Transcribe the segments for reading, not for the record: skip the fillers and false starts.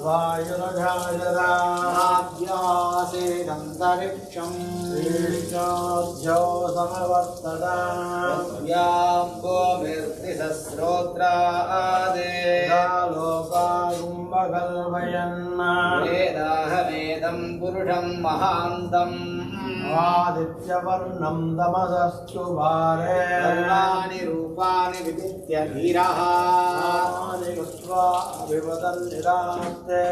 वायुरजायदाभ्यासेदन्तरिक्षम् ईशाद्यो समवर्तता व्याम्बोमिर्तिसस्रोत्रादे लोकागुम्बकल्पयन् वेदाहमेदं पुरुषं महान्तम् आदित्यवर्णं तमसस्तु भारे सर्वाणि रूपाणि विदित्य धीरः अभिवदन्निदास्ते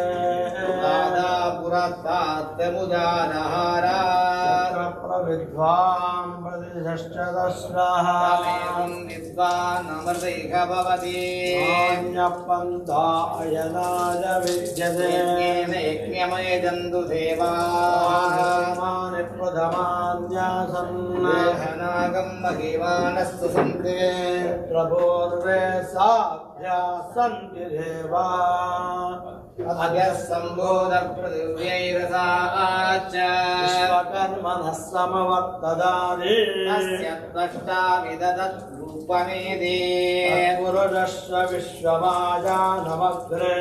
पुरस्तात्मुदारहारा प्रविद्वान् प्रतिष्ठदस्रः विद्वान् अमृतैक भवति अन्यपन्थायनाय विद्यते यज्ञमयजन्तु देवानि प्रथमान्यासन्नागं महिमानस्तु सन्ते प्रभोर्वे साभ्यासन्ति देवा अभ्यस्सम्बोधपृथिव्यैरसाच्च विश्वकर्मणः समवर्तदानि तस्य त्वष्टा विदधत् रूपमेदि पुरुषस्य विश्वमाजानमग्रे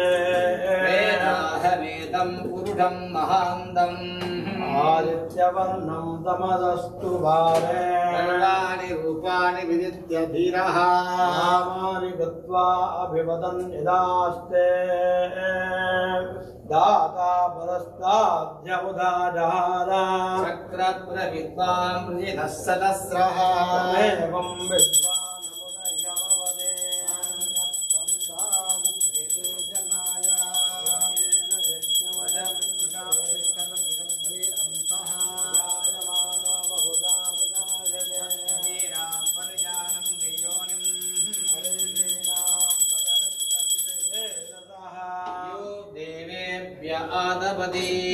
वेदाहमेदं पुरुषं महान्तम् आदित्यवर्णं तमसस्तु भारे सर्वाणि रूपाणि विदित्य धीरः नामानि गत्वा अभिवदन् यदास्ते दाता परस्ताद्यमुदारहारा चक्रप्रविद्वान् वृजिनः सदस्रः एवं विद्वान्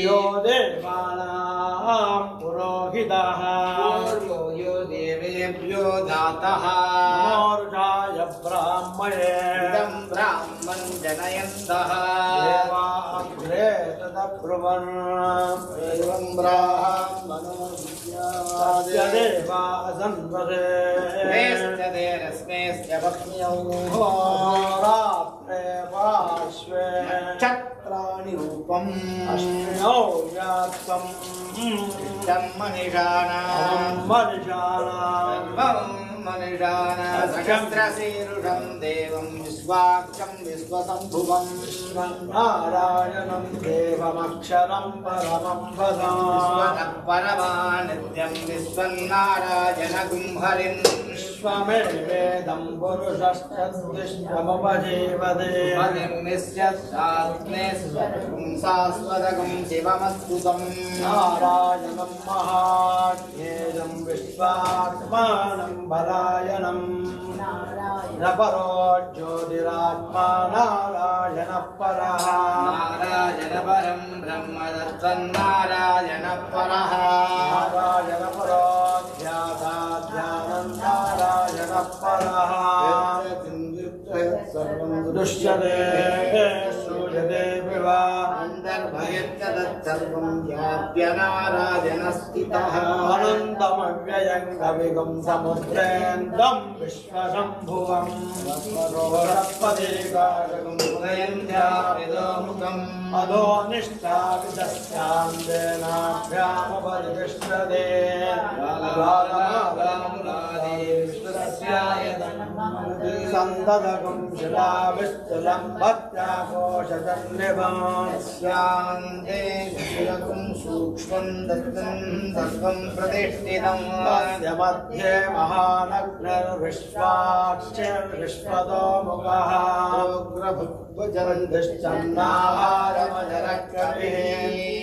यो देवानां पुरोहितः यो देवेभ्यो दातः मोर्धाय ब्राह्मणे ब्राह्मण जनयन्तः देवाग्रे तदब्रुवन् एवं ब्राह्मणो देवा संवदे मेश्चते रश्मेश्च पत्न्यौ रात्रे पार्श्वे चक्राणि रूपम् अश्विनौ व्याप्तम् मनिषाणां सहस्रशीर्षं देवं विश्वाक्षं विश्वसम्भुवं नारायणं देवमक्षरं परमं वदामि परमानित्यं विश्वन्नारायणगुं हरिं विश्वमेवेदं पुरुषश्चतुष्टमुपजीवते हरिं निश्चस्यात्मेश्वरं शाश्वतगं शिवमस्तुतं नारायणं महाज्ञेयं विश्वात्मानं परायणं न परो ज्योतिरात्मा नारायणः परः नारायण परं ब्रह्म तत्त्वन्नारायणः परः नारायण परो ध्यानं नारायणः परः दृश्यते श्रूयते विवा अन्तर्भयच्च तत्सर्वं व्याप्य नारायणस्थितः अनन्तमव्ययं कविगं समुद्रेन्दं विश्वशम्भुवं वरोरपदेकाशकं उदयं ध्यापितोमुखम् अधो निष्ठापितस्यान्देनाभ्यामुपरितिष्ठते सन्ततकं शिलाविस्तुलं भक्त्याकोशजन्यवां स्यान्ते शिलकं सूक्ष्मं दत्तं सर्वं प्रतिष्ठितं तस्य मध्ये महानग्निर्विश्वाक्षिर्विश्वतोमुखः उग्रभुजन्तिश्चन्नाहारमजरकविः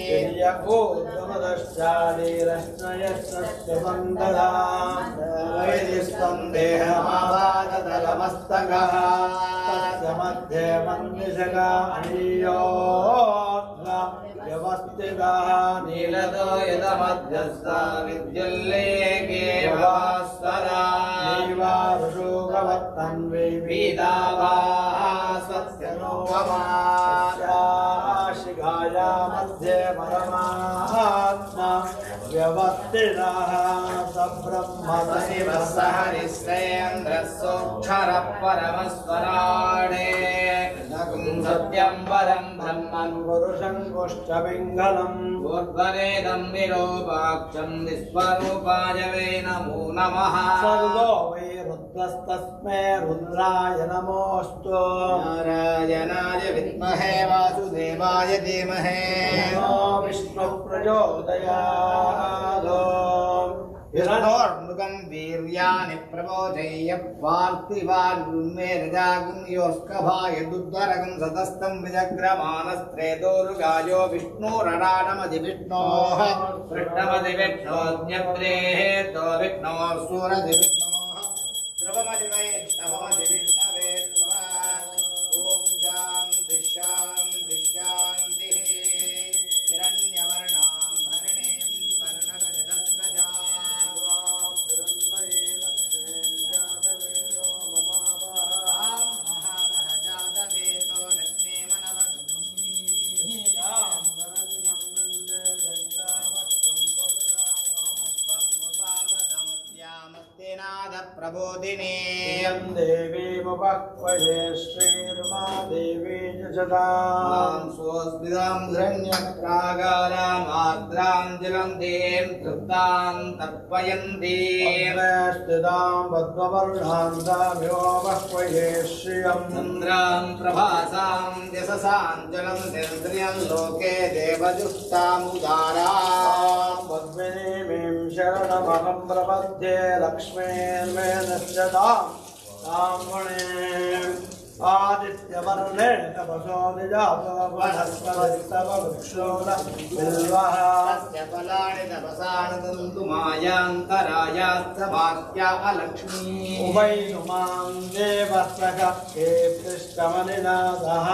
यज्ञपूर्वमदश्चारीरश्नयश्चन्ददा वैदिस्तं देहमावादतलमस्तकः तस्य मध्ये मन्विषगा अनीयोऽग्न व्यवस्थितः नीलतो यदमध्यस्था विद्युल्लेखे भास्वरा नीवारुषोगवत्तन्वे पीताभाः स्वस्य शिखाया मध्ये परमात्मा व्यवस्थितः सब्रह्म शिवः हरिश्रेन्द्रः सोऽक्षरः परमस्वराडे सत्यं परं पुरुषङ्कुष्ठपिङ्गलम् ऊर्ध्वरेदं विरूपाक्षं विश्वरूपाय वै नमो नमः सर्वो वै रुद्रस्तस्मै रुद्राय नमोऽस्तु नारायणाय विद्महे वासुदेवाय धीमहि विष्णु प्रचोदयात् विष्णोर्मुखं वीर्याणि प्रबोधय्य पार्थिवान्मेरजागं योऽस्कभाय दुद्धरगं सतस्तं विजग्रमानस्त्रेदोरुगायो विष्णोरराणमधिविष्णोः कृष्णमधिविष्णोऽज्ञप्रेः तो विष्णोः सूरधिविष्णोः ध्रुवमधिवैष्णवमधिविष्णवे ॐ शान्ति शान्ति शान्तिः हिरण्यवर्णां हरिणीं स्वर्णरजतस्रजां महावहजातवेतो लक्ष्मीमनवगुणमस्तेनाद प्रबोधिनी देवीमुपक्वये श्रीर्मा देवी जदां स्वस्मिदां हिरण्यप्रागारामाद्राञ्जलं दें तृप्तां तर्पयन्तीं स्थितां पद्मवर्णान्तामिवोपक्वये श्रियं चन्द्रां प्रभासां यशसाञ्जलं चन्द्रियं लोके देवजुष्टामुदारां पद्मिनीं शरणमहं प्रपद्ये लक्ष्मीर्मे नश्यतां ब्राह्मणे आदित्यवर्णे तपसो निजातो वनस्पतिस्तव वृक्षोदबिल्वः तस्य फलानि तपसानदन्तु मायान्तरायास्तवाक्या अलक्ष्मी उभैनुमां देवस्तकप्ये पृष्ठमनिनादः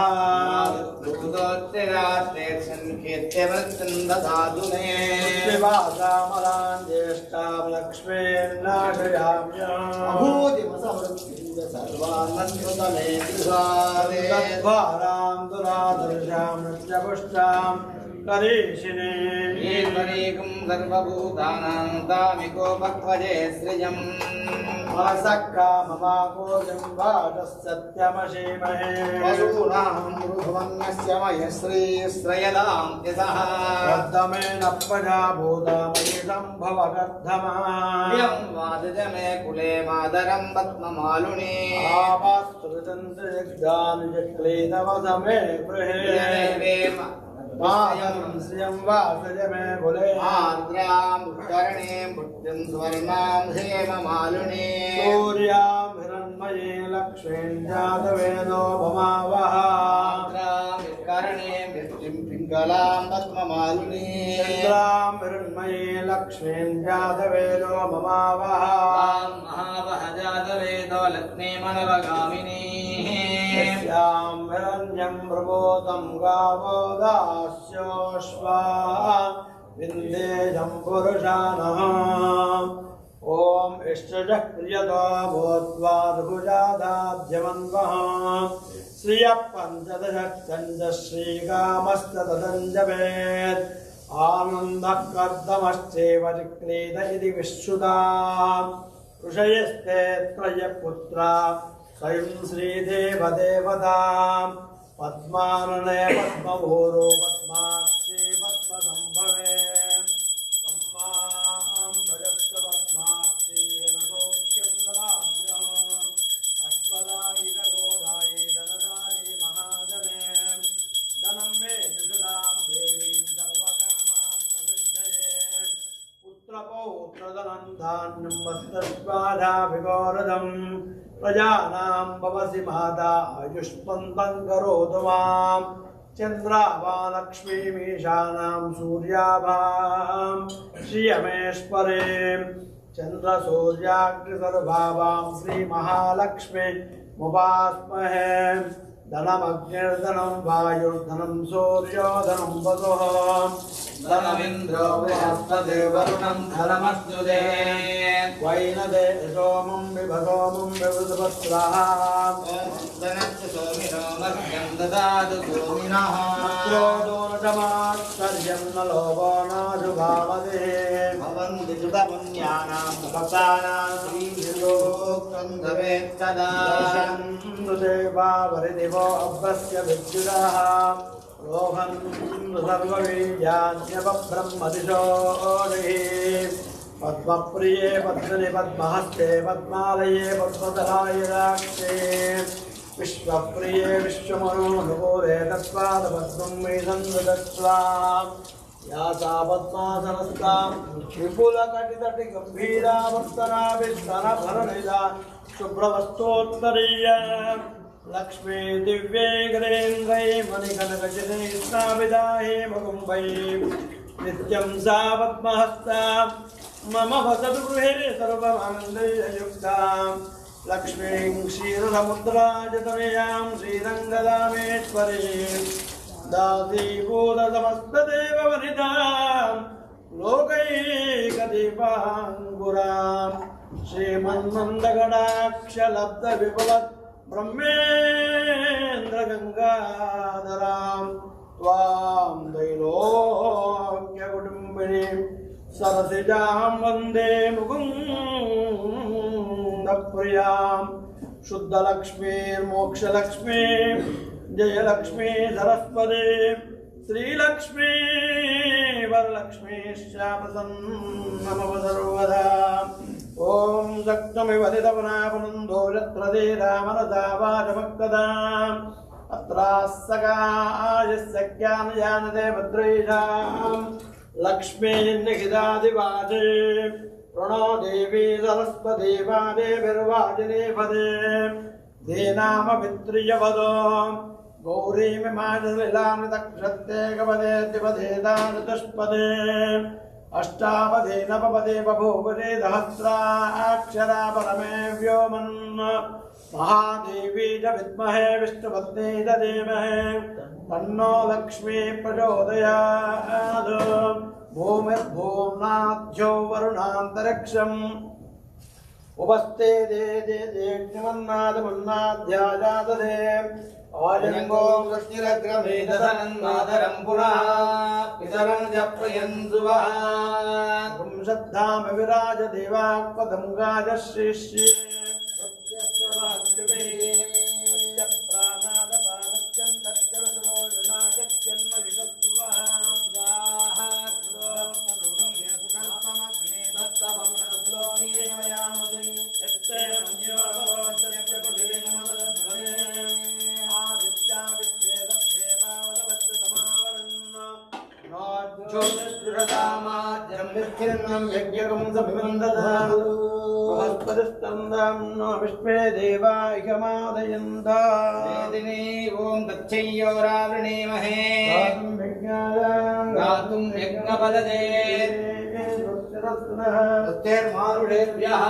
भूतोत्तिरात्रे सङ्केत्यवृत्तन्दधातुने शिवासामलां ज्येष्ठां लक्ष्मीर्नाशयाम्यभूतिमसमृत्तिं सर्वान्नस्मृतमे तद्वारां दुरादर्शां नृत्यपुष्टां करीषिणीं सर्वभूतानां तामिकोपक्वजे सृजम् मनसक्काममाकोजं वाचः सत्यमशीमहे वसूनां मृभुवन्यस्य मयश्रीश्रयदां यशः वर्धमेन प्रजाभूतामयिषं भवकर्धमायं वादजमे कुले मादरं पद्ममालुने आपास्तृतन्त्रिग्धानुजक्लीतवसमे गृहे मायं श्रियं वासज मे कुले आर्द्रां कर्णीं पुष्टिं स्वर्णां हेममालुने सूर्यां हिरण्मये लक्ष्मीं जातवेदो ममावः कर्णीं पुष्टिं पिङ्गलां पद्ममालुने चन्द्रां हिरण्मये लक्ष्मीं जातवेदो ममावः महावह जातवेदो लक्ष्मीमनवगामिनी यस्यां हिरण्यं प्रबोधं गावो दास्योऽश्वा विन्देजं पुरुषानः ॐ इष्टजः क्रियतो भूत्वाद्भुजादाद्यमन्वः श्रियः पञ्चदशश्चन्द्र श्रीकामस्तदञ्जवेत् आनन्दः कर्दमश्चैव चिक्रीत इति विश्रुताम् ऋषयस्ते त्रयपुत्रा स्वयं श्रीदेवदेवतां पद्मानने पद्मभूरो पद्माक्षी पद्मसम्भवे सम्मां भजस्व पद्माक्षी न सौख्यं ददाम्यहम् अश्वदायि गोदायि धनदायि महाजने धनं मे जुषदां देवीं सर्वकामार्थसिद्धये पुत्रपौत्रधनं धान्यं वस्त्रस्वाधाभिगोरधम् प्रजानां भवसि माता आयुष्मन्तं करोतु मां चन्द्राभालक्ष्मीमीशानां सूर्याभां श्रियमेश्वरीं चन्द्रसूर्याग्निसर्वाभां श्रीमहालक्ष्मी मुपास्महे धनमग्निर्धनं वायुर्धनं सूर्यो धनं वसुः धनमिन्द्रो बृहस्पतिर्वरुणं धनमस्युदे वैनदे सोमं विभसोमं विवृतवस्त्रः धनस्य सोमिनो मह्यं ददातु सोमिनः क्रोधोनशमाश्चर्यं न लोभो नाशुभावदे भवन्ति सुतपुण्यानां भक्तानां श्रीलोक्तं भवेत् सदा देवा वरिदिवो अभ्यस्य विद्युतः रोहन् सर्ववीर्यान्यपब्रह्मदिशोरिः पद्मप्रिये पद्मनि पद्महस्ते पद्मालये पद्मदलायदाक्षे विश्वप्रिये विश्वमनोनुकूले तत्पादपद्मं मे सन्ददत्वा या सा पद्मासनस्था विपुलकटितटिगम्भीरा वत्सराभिस्तनभरनिधा शुभ्रवस्तोत्तरीया लक्ष्मी दिव्ये गणेन्द्रै मणिकनकजने स्नाविदाहे मकुम्भै नित्यं सा पद्महस्ता मम वसतु गृहे सर्वमानन्दयुक्ता लक्ष्मीं क्षीरसमुद्राजतनयां श्रीरङ्गदामेश्वरीं दासीभूतसमस्तदेववनितां लोकैकदीपाङ्कुरां श्रीमन्मन्दगणाक्षलब्धविपुलत् ब्रह्मेन्द्रगङ्गाधरां त्वां त्रैलोक्यकुटुम्बिनीं सरसिजां वन्दे मुकुन्दप्रियां शुद्धलक्ष्मीर्मोक्षलक्ष्मी जयलक्ष्मी सरस्वती श्रीलक्ष्मी वरलक्ष्मी श्यामसन्नमव सर्वदा ओम सक्तमिव दितवनापनन्दो यत्र रामनसा वाचमक्तदाम् अत्रास्सगायस्य ज्ञानजानते भद्रैषाम् लक्ष्मीर्निहितादिवाचे प्रणो देवी सरस्वती वादेभिर्वाजिने पदे धेनामभित्रियपदो गौरीमिमाजलिलानि तक्षत्ते कपदे द्विपदेतानि चतुष्पदे अष्टापदे नवपदे बभूवदे सहस्राक्षरा परमे व्योमन् महादेवी च विद्महे विष्णुपत्नी च धीमहि तन्नो लक्ष्मी प्रचोदयात् भूमिर्भूम्नाद्यो वरुणान्तरिक्षम् उपस्थे देग्निमन्नादमुन्नाध्याजातदे आजङ्गो कृष्णिरग्रमेदसनन्मातरं पुनः पितरं च प्रयन्सुवः पुंसद्धाम विराज देवाक्पदं गाजश्रीष्ये विष्णे देवायमादयन्ता ओं गच्छय्योरावृणीमहे गातुं यज्ञपददे तस्तेर्मारुषेभ्यः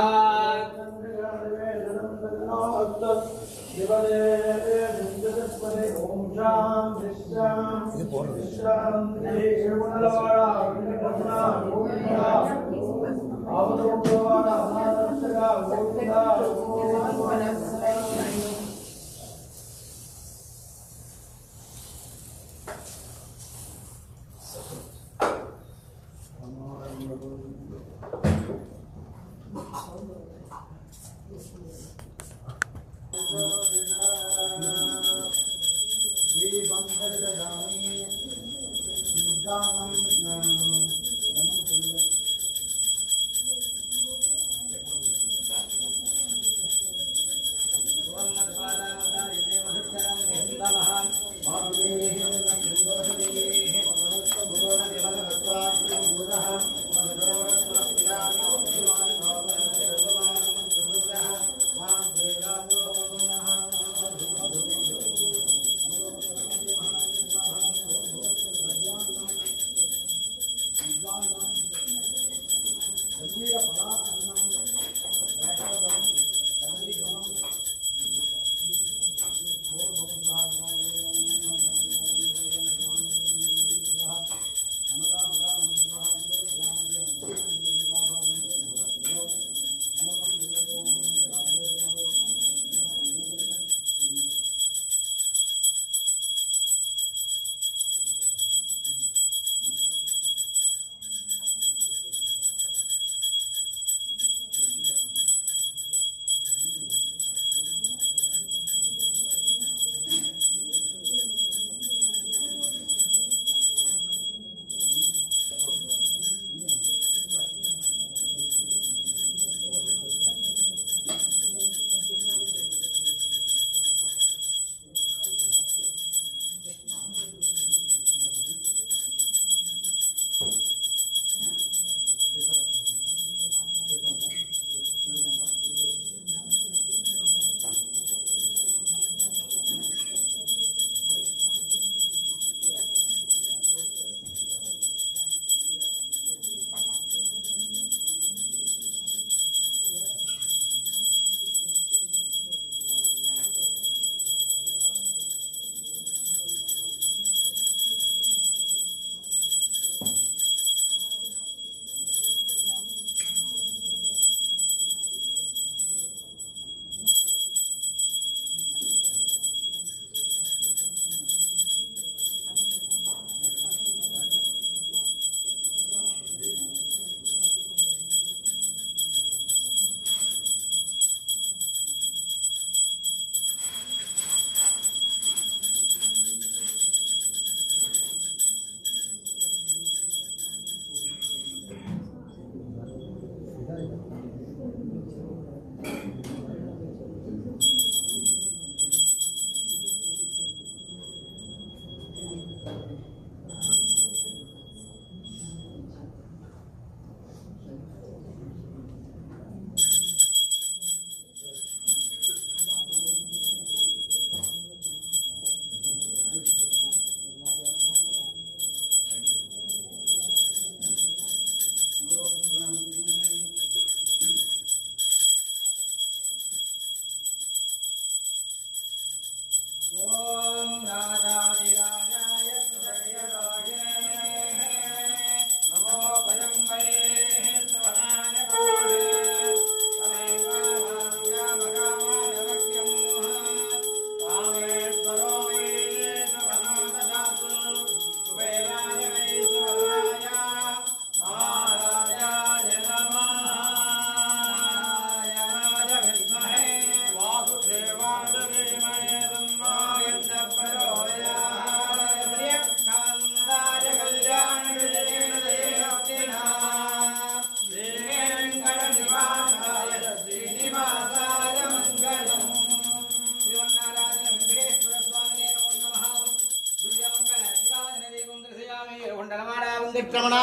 कुंडलमाला वंदित्रमणा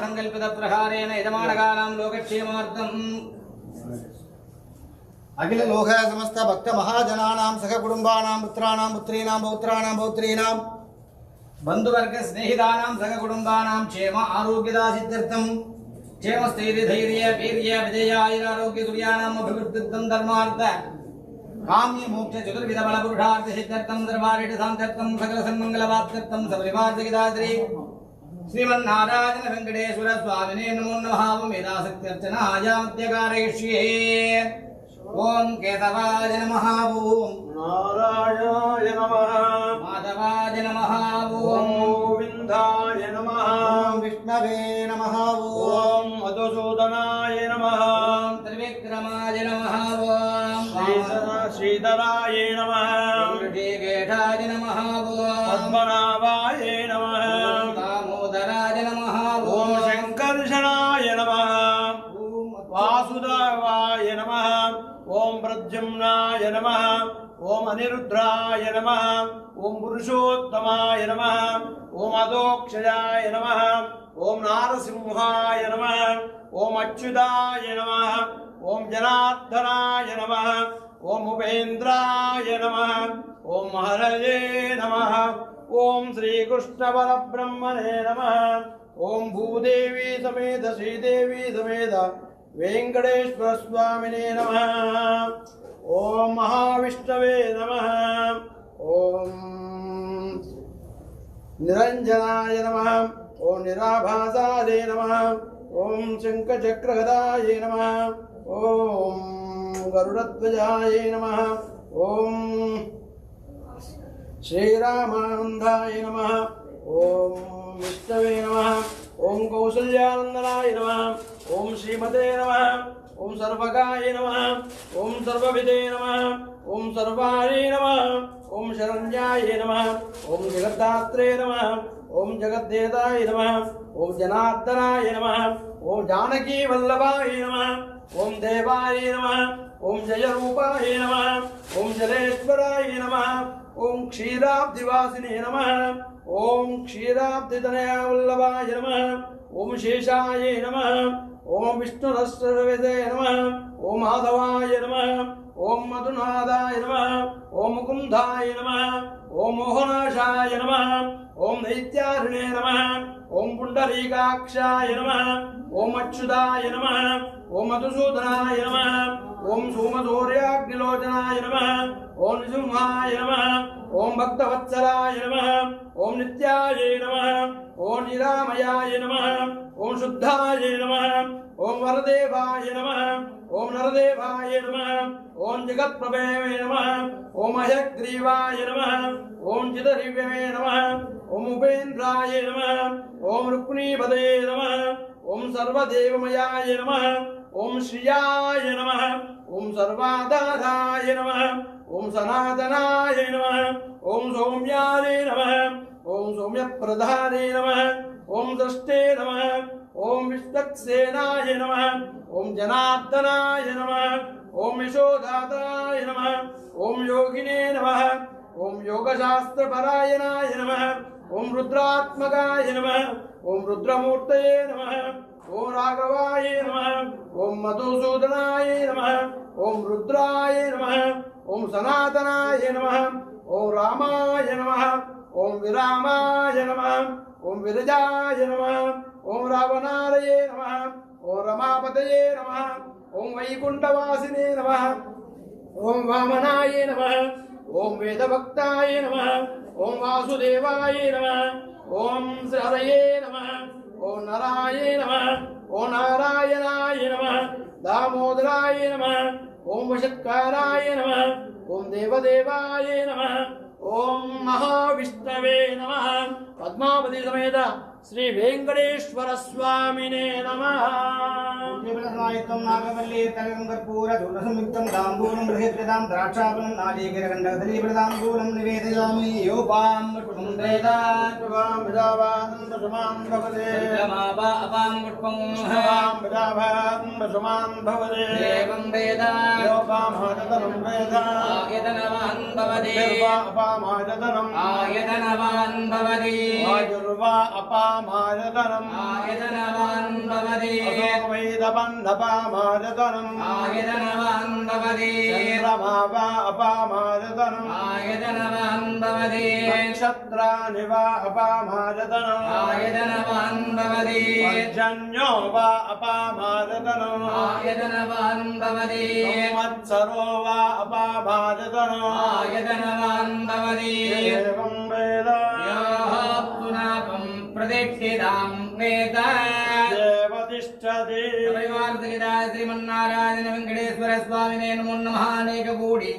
संकल्पित प्रहारेण यजमानकानां लोकक्षेमार्थम् अखिल लोक समस्त भक्त महाजनानां सह कुटुंबानां पुत्राणां पुत्रीणां पौत्राणां पौत्रीणां बंधुवर्ग स्नेहितानां सह कुटुंबानां क्षेम आरोग्यदा सिद्ध्यर्थं क्षेम स्थैर्य धैर्य वीर्य विजय आयुरारोग्य सूर्याणाम् अभिवृद्धिर्थं धर्मार्थ काम्य मोक्ष चतुर्विध बल पुरुषार्थ सिद्ध्यर्थं दरबारेण शान्त्यर्थं सकल सन्मंगलवाप्त्यर्थं सपरिवार्जिताद्रि श्रीमन्नारायण वेंकटेश्वर स्वामिने नमो नमः वेदासक्त्यर्चना आजामत्य कारयिष्ये ओम केशवाय नमः ओम नारायणाय नमः माधवाय नमः ओम गोविंदाय नमः ओम विष्णवे नमः ओम मधुसूदनाय नमः त्रिविक्रमाय नमः ओम श्रीधराय नमः ऋषिकेशाय नमः ओम पद्मनाभाय नमः दामोदराय नमः ओम शंकर्षणाय नमः वासुदेवाय नमः ओम प्रद्युम्नाय नमः ओम अनिरुद्धाय नमः ओम पुरुषोत्तमाय नमः ओम अधोक्षजाय नमः ओम नारसिंहाय नमः ओम अच्युताय नमः ओम जनार्दनाय नमः ओम उपेन्द्राय नमः ओम हरये नमः ओम श्रीकृष्ण परब्रह्मणे नमः ओम भूदेवी समेत श्रीदेवी समेत वेंकटेश्वर स्वामिने नमः ओम महाविष्णवे नमः ओम निरंजनाय नमः ओम निराभासाय नमः ओम शंखचक्रगदाय नमः ओम गरुडध्वजाय नमः ओम श्रीरामानंदाय नमः ओम विष्णवे नमः ओम कौसल्यानंदनाय नमः ओम श्रीमते नमः ओम सर्वगाय नमः ओम सर्वविदे नमः ओम सर्वाय नमः ओम शरण्याय नमः ओम जगद्धात्रे नमः ओम जगद्देताय नमः ओम जनार्दनाय नमः ओम जानकी वल्लभाय नमः ओम देवाय नमः ओम जयरूपाय नमः ओम जलेश्वराय नमः ओम क्षीराब्धिवासिने नमः ओम क्षीराब्धितनया वल्लभाय नमः ओम शेषाय नमः ओम विष्णुरस्त्रवेदे नमः ओम माधवाय नमः ओम मधुनादाय नमः ओम मुकुंदाय नमः ओम मोहनाशाय नमः ओम दैत्यारिणे नमः ओम पुंडरीकाक्षाय नमः ओम अच्युताय नमः ओम मधुसूदनाय नमः ओम सोमसूर्याग्निलोचनाय नमः ओम निसिंहाय नमः ओम भक्तवत्सलाय नमः ओम नित्याय नमः ओम निरामयाय नमः ओम शुद्धाय नमः ओम वरदेवाय नमः ओम नरदेवाय नमः ओम जगत्प्रभवे नमः ओम अयग्रीवाय नमः ओम चिदरिव्यवे नमः ओम उपेन्द्राय नमः ओम रुक्मीपदे नमः ओम सर्वदेवमयाय नमः ओम श्रियाय नमः ओम सर्वाधाराय नमः ओम सनातनाय नमः ओम सौम्याय नमः ओम सौम्यप्रधाने नमः ओम दृष्टे नमः ओम विष्णुसेनाय नमः ओम जनार्दनाय नमः ओम यशोदाताय नमः ओम योगिने नमः ओम योगशास्त्रपरायणाय नमः ओम रुद्रात्मकाय नमः ओम रुद्रमूर्तये नमः ओम राघवाय नमः ओम मधुसूदनाय नमः ओम रुद्राय नमः ओम सनातनाय नमः ओम रामाय नमः ओम विरामाय नमः ओम विरजाय नमः ओम रावणारये नमः ओम रमापतये नमः ओम वैकुंठवासिने नमः ओम वामनाय नमः ओम वेदभक्ताय नमः ओम वासुदेवाय नमः ओम हरये नमः ओम नराय नमः ओम नारायणाय नमः दामोदराय नमः ओम वशत्काराय नमः ओम देवदेवाय नमः ओम महाविष्णवे नमः पद्मावती समेत श्री वेंकटेश्वर स्वामिने नमः। नायकं नागवल्ली तलगं कर्पूर चूर्णसंयुक्तं ताम्बूलं बृहत्कृतां द्राक्षाफलं नारिकेलगण्डकदलीफलताम्बूलं निवेदयामि योपां पुष्पं विदावान् पशुमान् भवते चन्द्रमावा अपां पुष्पं पशुमान् भवते एवं वेद योपामायतनं वेद आयतनवान् भवति अपामायतनम् आयतनवान् भवति आयुर्वा अपामायतनम् आयतनवान् भवति वेदपन्नपामायतनम् आयतनवान् भवति चन्द्रमावा अपामायतनम् आयतनवान् भवति नक्षत्राणि वा अपामायतनम् आयतनवान् भवति पर्जन्यो वा अपामायतनम् आयतनवान् भवति संवत्सरो वा अपामायतनम् आयतनवान् भवति एवं वेद प्रतिष्ठितां वेद देवतिष्ठति श्रीमन्नारायण वेंकटेश्वर स्वामिने नमो नमः। अनेककोटि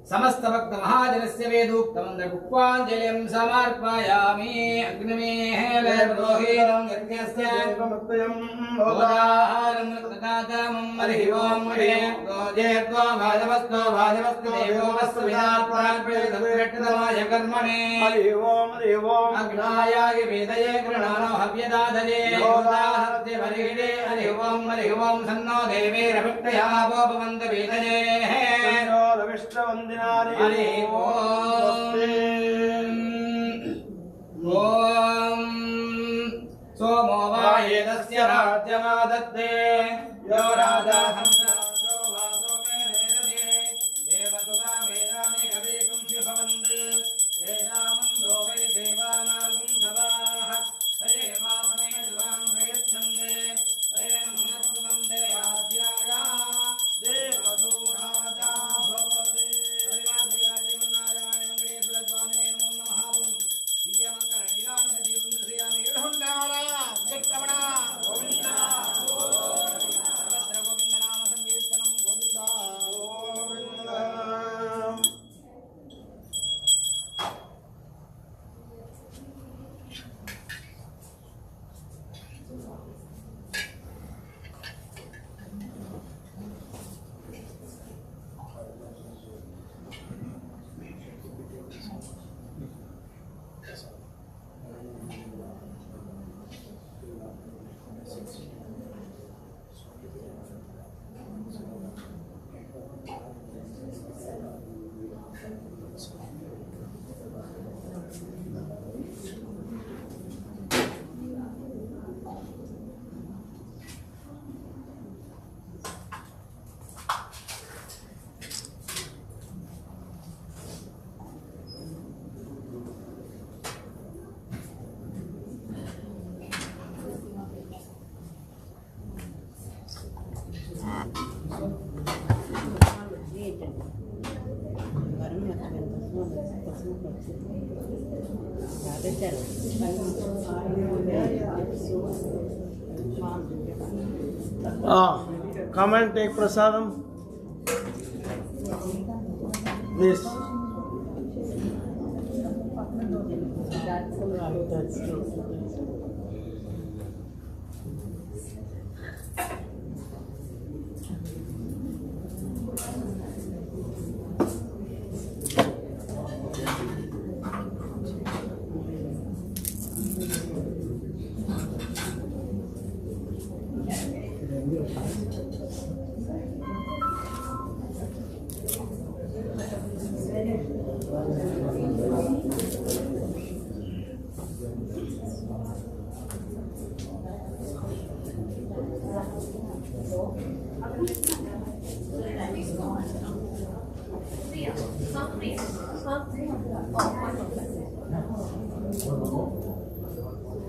समस्त भक्त महाजनस्य वेदोक्तं पुष्पाञ्जलिं समर्पयामि। अग्निमेः वेदोहीनं यज्ञस्य भक्तयं बोधाहारं तदातमं हरिः ओं हरिः गोजेत्वा भाजवस्तो देवो वस्तु विदात्वार्पयतमाय कर्मणे हरिः ओं अग्नायाय वेदये गृणानो हव्यदादये बोधाहस्य हरिः हरिः ओं सन्नो देवेरभिक्तया भवन्त वेदये विष्णुवन्दिनानि हरि ओम सोमो वा एतस्य राज्यमादत्ते यो राजा सम्राजो वासो मेधते देवसुता मेधानि कविकुं शिभवन्ति एतामन्दो वै देवानागुं सभाः हरे वामने सुवां प्रयच्छन्ते तेन मनस्सुतं देवाज्याय देवसु राजा भवति। Come and take prasadam. This. That's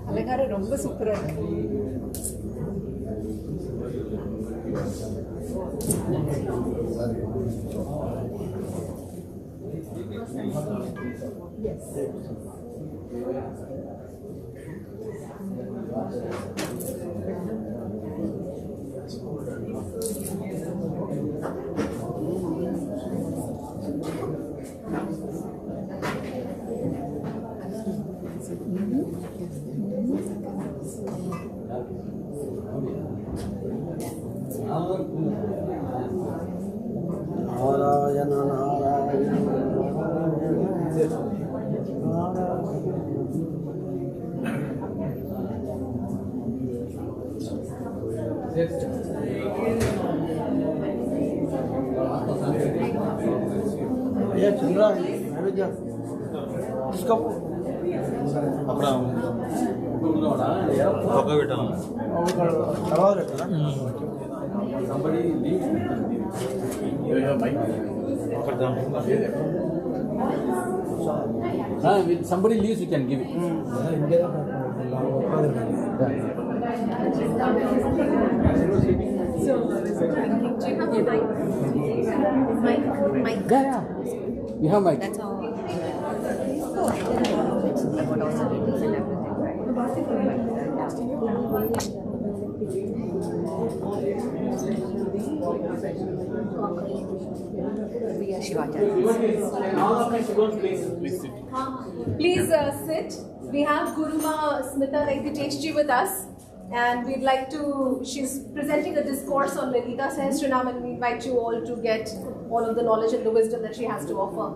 அலங்காரம் ரொம்ப சூப்பரா இருக்கு. ये चल रहा है नैवेद्य इसका పక్క పెట్టాను తర్వాత పెట్టాలా When somebody leaves, you can give it. Mic. Yeah. You have mic. That's all. What also ladies and everything. We are Shivacharya. Please sit. We have Guruma Smita Venkateshwara with us, and we'd like to. She's presenting a discourse on Lalita Sahasranam, and we invite you all to get all of the knowledge and the wisdom that she has to offer.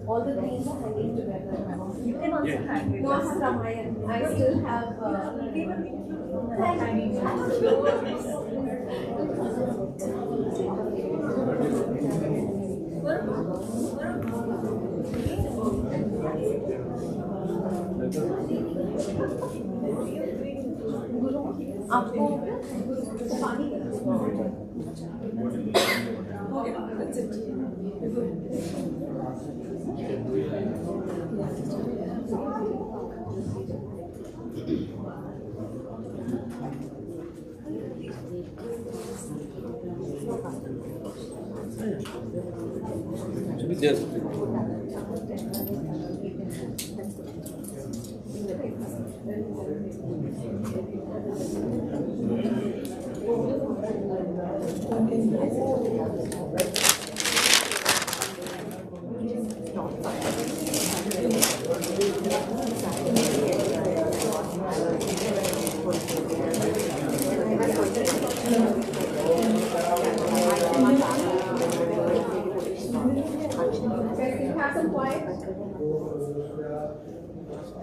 All the things are hanging together. You can also hang it. No, I have Ramayan. I still have. आपको पानी that's it. Should be there. Have some quiet.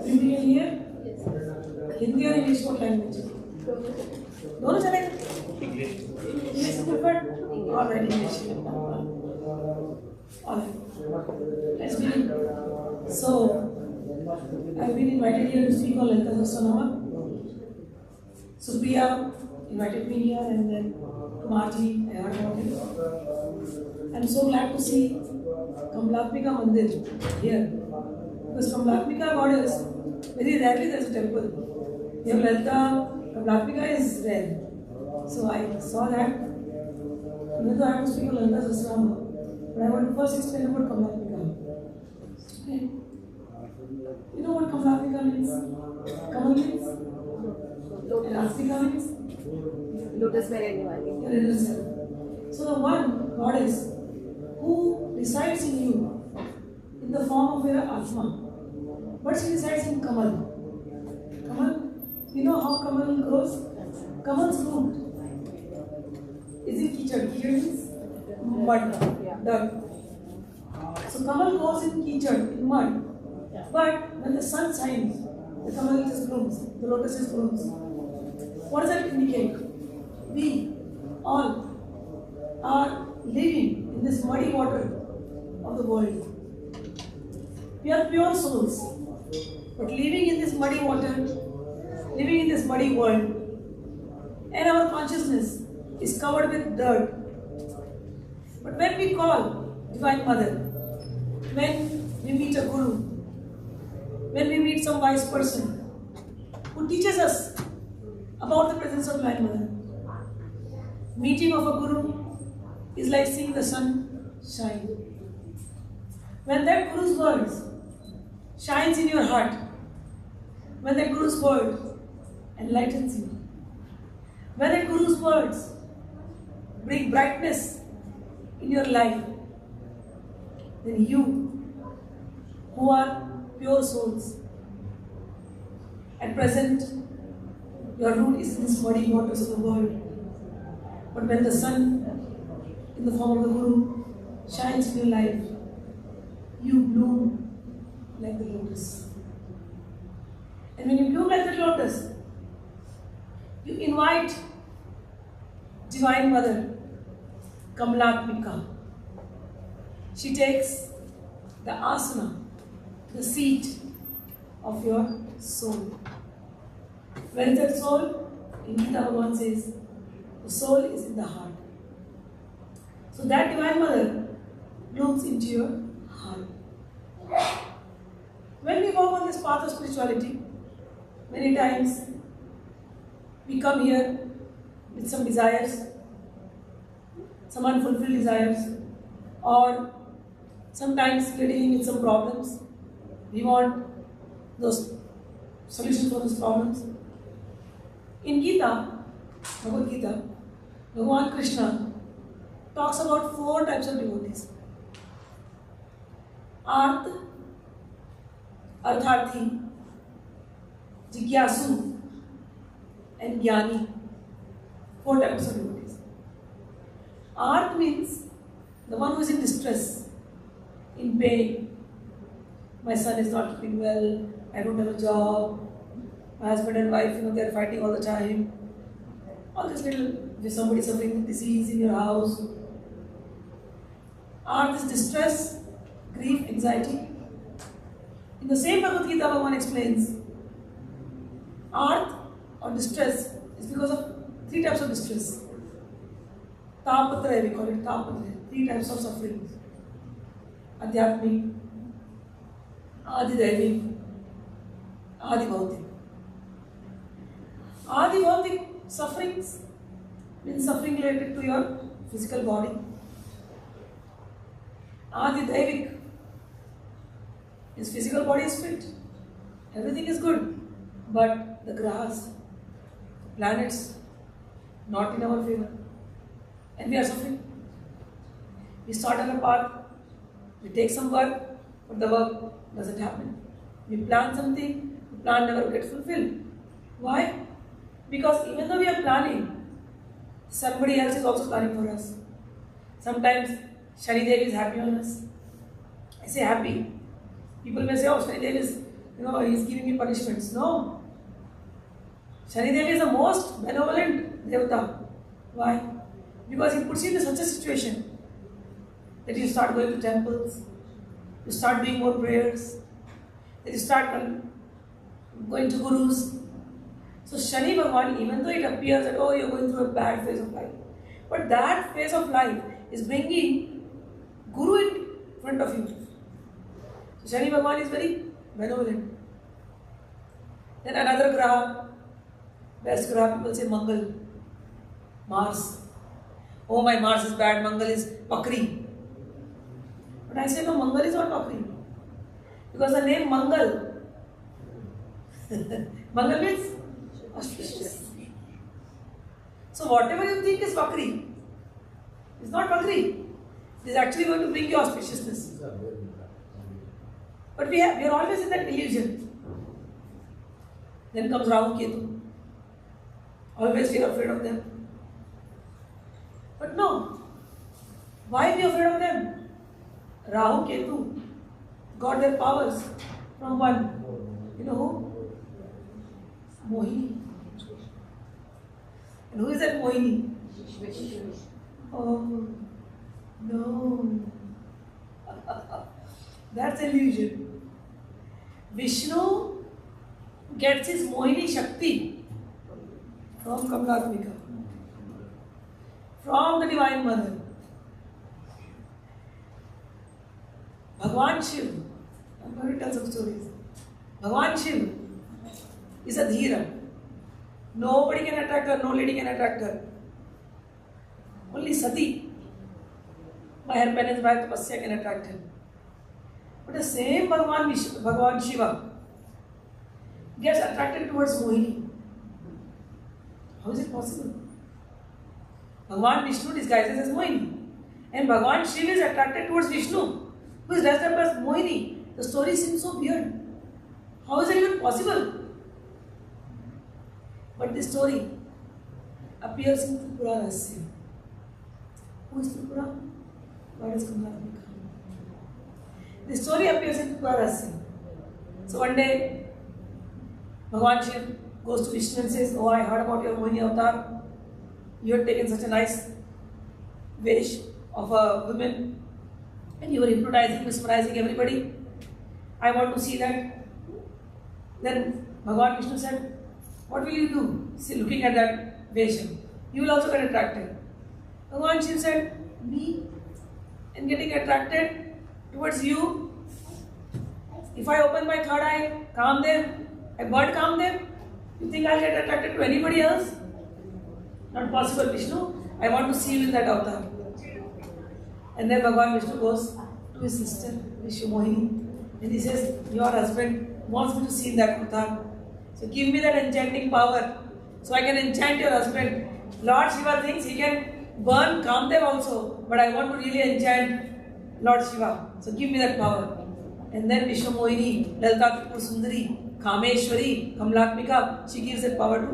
Hindi के लिए हिंदी और English को language दोनों चलेंगे English preferred और English let's begin. So I've been invited here to speak on Lalita Sahasranama. Supriya invited me here, and then Kumarji, I heard about him. I'm so glad to see Kamlatmika Mandir here, because Kamlatmika goddess, very rarely there's a temple. Here Lalita Kamlatmika is rare. So I saw that. Even though I have to speak on Lalita Sahasranama, but I want to first explain about Kamlatmika. Okay. You know what Kamlatmika means? Kamal means? And Astika means? Lotus bearing one. So the one goddess who resides in you in the form of your Atma, but she resides in Kamal. Kamal, you know how Kamal grows? Kamal's root is in Kichad. Kichad means mud, dirt. So Kamal goes in Kichad, in mud. But when the sun shines, the Kamal just blooms, the lotus just blooms. What does that indicate? We all are living in this muddy water of the world. We are pure souls, but living in this muddy water, living in this muddy world, and our consciousness is covered with dirt. But when we call Divine Mother, when we meet a Guru, when we meet some wise person who teaches us about the presence of Divine Mother, meeting of a Guru is like seeing the sun shine. When that Guru's words shines in your heart, when that Guru's word enlightens you, when that Guru's words bring brightness in your life, then you who are pure souls. At present, your root is in these muddy waters of the world. But when the sun, in the form of the Guru, shines in your life, you bloom like the lotus. And when you bloom like the lotus, you invite Divine Mother, Kamalatmika. She takes the asana, the seat of your soul. Where is that soul? In Gita, Bhagavan says, the soul is in the heart. So that Divine Mother blooms into your heart. When we walk on this path of spirituality, many times we come here with some desires, some unfulfilled desires, or sometimes we are dealing with some problems. We want those solutions for those problems. In Gita, Bhagavad Gita, Bhagavan Krishna talks about 4 types of devotees. Arth, Artharthi, Jigyasu, and Jnani. 4 types of devotees. Arth means the one who is in distress, in pain. My son is not keeping well, I don't have a job, my husband and wife, they are fighting all the time. All this little, there's somebody suffering with disease in your house. Arth is distress, grief, anxiety. In the same Bhagavad Gita, Bhagavan explains, Arth or distress is because of 3 types of distress. Tapatraya, we call it Tapatraya, 3 types of suffering. Adhyatmik, Adidaivic, Adibhautik. Adibhautik sufferings means suffering related to your physical body. Adidaivic is physical body is fit, everything is good, but the grahas, planets, not in our favor, and we are suffering. We start on a path, we take some work, but the work doesn't happen. We plan something, the plan never gets fulfilled. Why? Because even though we are planning, somebody else is also planning for us. Sometimes Shani Devi is happy on us. I say happy. People may say, oh, Shani Devi is, he's giving me punishments. No. Shani Devi is the most benevolent Devata. Why? Because he puts you in such a situation that you start going to temples, you start doing more prayers, that you start going to gurus. So Shani Bhagavan, even though it appears that, oh, you're going through a bad phase of life, but that phase of life is bringing Guru in front of you. So Shani Bhagavan is very benevolent. Then another graha, best graha, people say Mangal, Mars. Oh, my Mars is bad, Mangal is Pakri. But I say no, Mangal is not Pakri. Because the name Mangal, Mangal means auspicious. So whatever you think is Pakri, is not Pakri. It is actually going to bring you auspiciousness. But we are always in that illusion. Then comes Rahu Ketu. Always we are afraid of them. But no. Why be afraid of them? Rahu Ketu got their powers from one. You know who? Mohini. And who is that Mohini? Oh, no. That's illusion. Vishnu gets his Mohini Shakti from Kamalatmika, from the Divine Mother. Bhagavan Shiv, I'm going to tell some stories. Bhagavan Shiv is a Dhira. Nobody can attract her, no lady can attract her. Only Sati, by her penance, by tapasya, can attract him. But the same Bhagavan Shiva gets attracted towards Mohini. How is it possible? Bhagavan Vishnu disguises as Mohini. And Bhagavan Shiva is attracted towards Vishnu, who is dressed up as Mohini. The story seems so weird. How is it even possible? But this story appears in Tripura Rahasya. Who is Tripura? Goddess Kamala. This story appears in Tripura Rahasya. So one day, Bhagavan Shiv goes to Vishnu and says, "Oh, I heard about your Mohini avatar. You had taken such a nice vesh of a woman and you were hypnotizing, mesmerizing everybody. I want to see that." Then Bhagavan Vishnu said, "What will you do? See, looking at that vesh, you will also get attracted." Bhagavan Shiv said, "Me? And getting attracted towards you? If I open my third eye, Kamdev, I burn Kamdev, you think I'll get attracted to anybody else? Not possible, Vishnu. I want to see you in that avatar." And then Bhagavan Vishnu goes to his sister, Vishnu Mohini, and he says, "Your husband wants me to see in that avatar. So give me that enchanting power so I can enchant your husband." Lord Shiva thinks he can burn Kamdev also, but I want to really enchant Lord Shiva. So give me that power. And then Vishnu Mohini, Lalita Tripura Sundari, Kameshwari, Kamlatmika, she gives that power to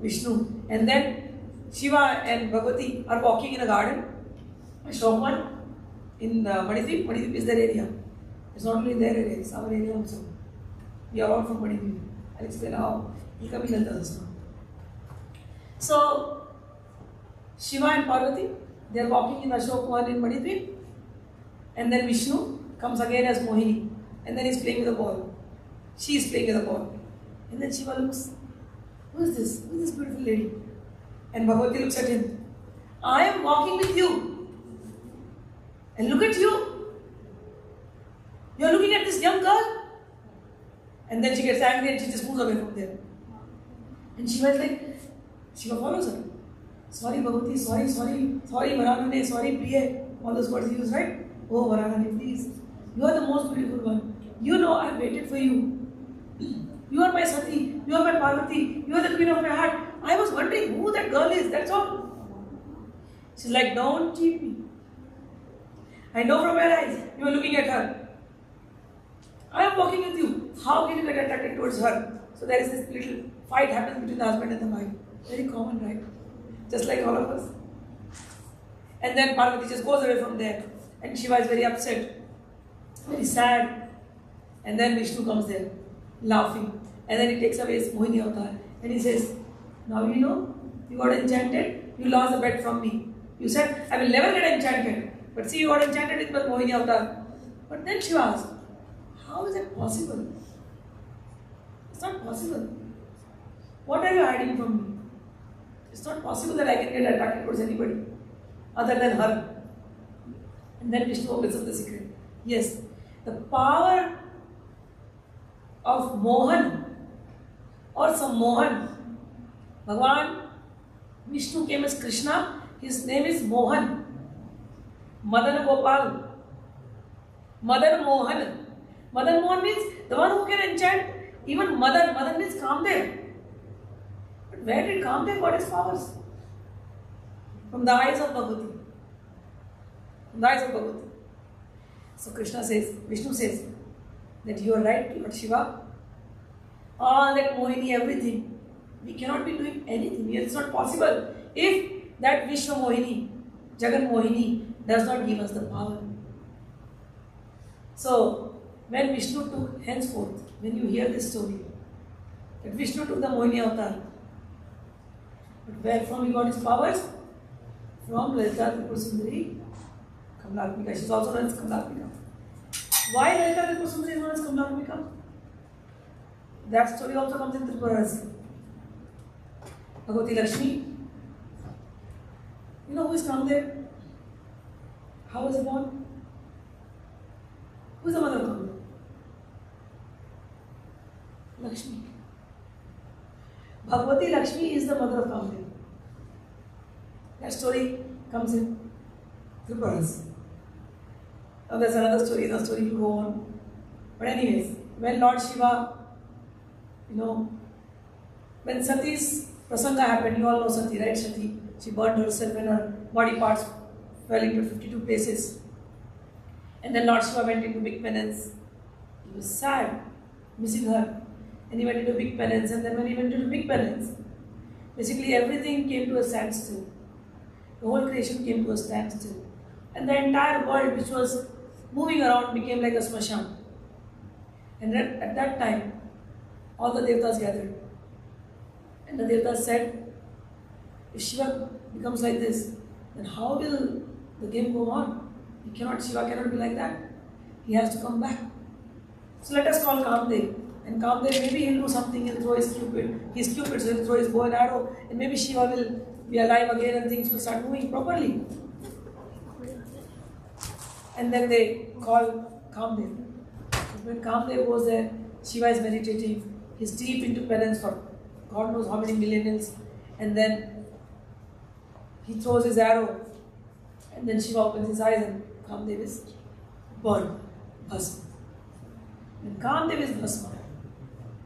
Vishnu. And then Shiva and Bhagavati are walking in a garden, a Shokman in Manidip. Manidip is their area. It's not only their area, it's our area also. We are all from Manidip. I'll explain how. We'll come in the So, Shiva and Parvati, they are walking in Ashokman in Manidip. And then Vishnu comes again as Mohini. And then he's playing with a ball. She is playing with a ball. And then Shiva looks, "Who is this? Who is this beautiful lady?" And Bhagavati looks at him. "I am walking with you. And look at you. You are looking at this young girl." And then she gets angry and she just moves away from there. And Shiva is like, Shiva follows her. "Sorry Bhagavati, sorry Varanane, sorry Priya." All those words he used, right? "Oh Varanane, please. You are the most beautiful one. You know I have waited for you. You are my Sati, you are my Parvati, you are the queen of my heart. I was wondering who that girl is, that's all." She's like, "Don't cheat me. I know from your eyes you are looking at her. I am walking with you. How can you get attracted towards her?" So there is this little fight happens between the husband and the wife. Very common, right? Just like all of us. And then Parvati just goes away from there. And Shiva is very upset, very sad. And then Vishnu comes there, laughing. And then he takes away his Mohini avatar. And he says, "Now you know, you got enchanted, you lost the bet from me. You said, I will never get enchanted. But see, you got enchanted with my Mohini avatar." But then Shiva asked, "How is that possible? It's not possible. What are you hiding from me? It's not possible that I can get attracted towards anybody other than her." And then Vishnu opens up the secret. Yes, the power of Mohan or Sammohan. Bhagavan Vishnu came as Krishna. His name is Mohan. Madan Gopal. Madan Mohan. Madan Mohan means the one who can enchant even Madan. Madan means Kamdev. But where did Kamdev got his powers? From the eyes of Bhagavati. From the eyes of Bhagavati. So Vishnu says that you are right, Lord Shiva. All that Mohini, everything. We cannot be doing anything. It's not possible. If that Vishnu Mohini, Jagan Mohini, does not give us the power. So, when Vishnu took, henceforth, when you hear this story, that Vishnu took the Mohini avatar, but where from he got his powers? From Lalita Tripura Sundari, Kamlatmika. She is also known as Kamlatmika. Why Lalita Tripura Sundari is known as Kamlatmika? That story also comes in Tripura Rahasya. Bhagavati Lakshmi. You know who is Kamdev? How was he born? Who is the mother of Kamdev? Lakshmi. Bhagavati Lakshmi is the mother of Kamdev. That story comes in Tripura Rahasya. Now there's another story, the story will go on. But anyways, when Lord Shiva, when Sati's Prasanga happened, you all know Sati, right? Sati, she burned herself and her body parts fell into 52 places. And then Lord Shiva went into big penance. He was sad, missing her. And he went into big penance, and then when he went into big penance, basically everything came to a standstill. The whole creation came to a standstill. And the entire world which was moving around became like a smashan. And at that time, all the Devatas gathered. And the Devatas said, if Shiva becomes like this, then how will the game go on? Shiva cannot be like that. He has to come back. So let us call Kamdev. And Kamdev, maybe he'll do something, he'll throw his cupid. He's cupid, so he'll throw his bow and arrow. And maybe Shiva will be alive again and things will start moving properly. And then they call Kamdev. When Kamdev was there, Shiva is meditating. He's deep into penance for God knows how many millennials. And then he throws his arrow. And then Shiva opens his eyes and Kamdev is burned. Bhasma. When Kamdev is Bhasma,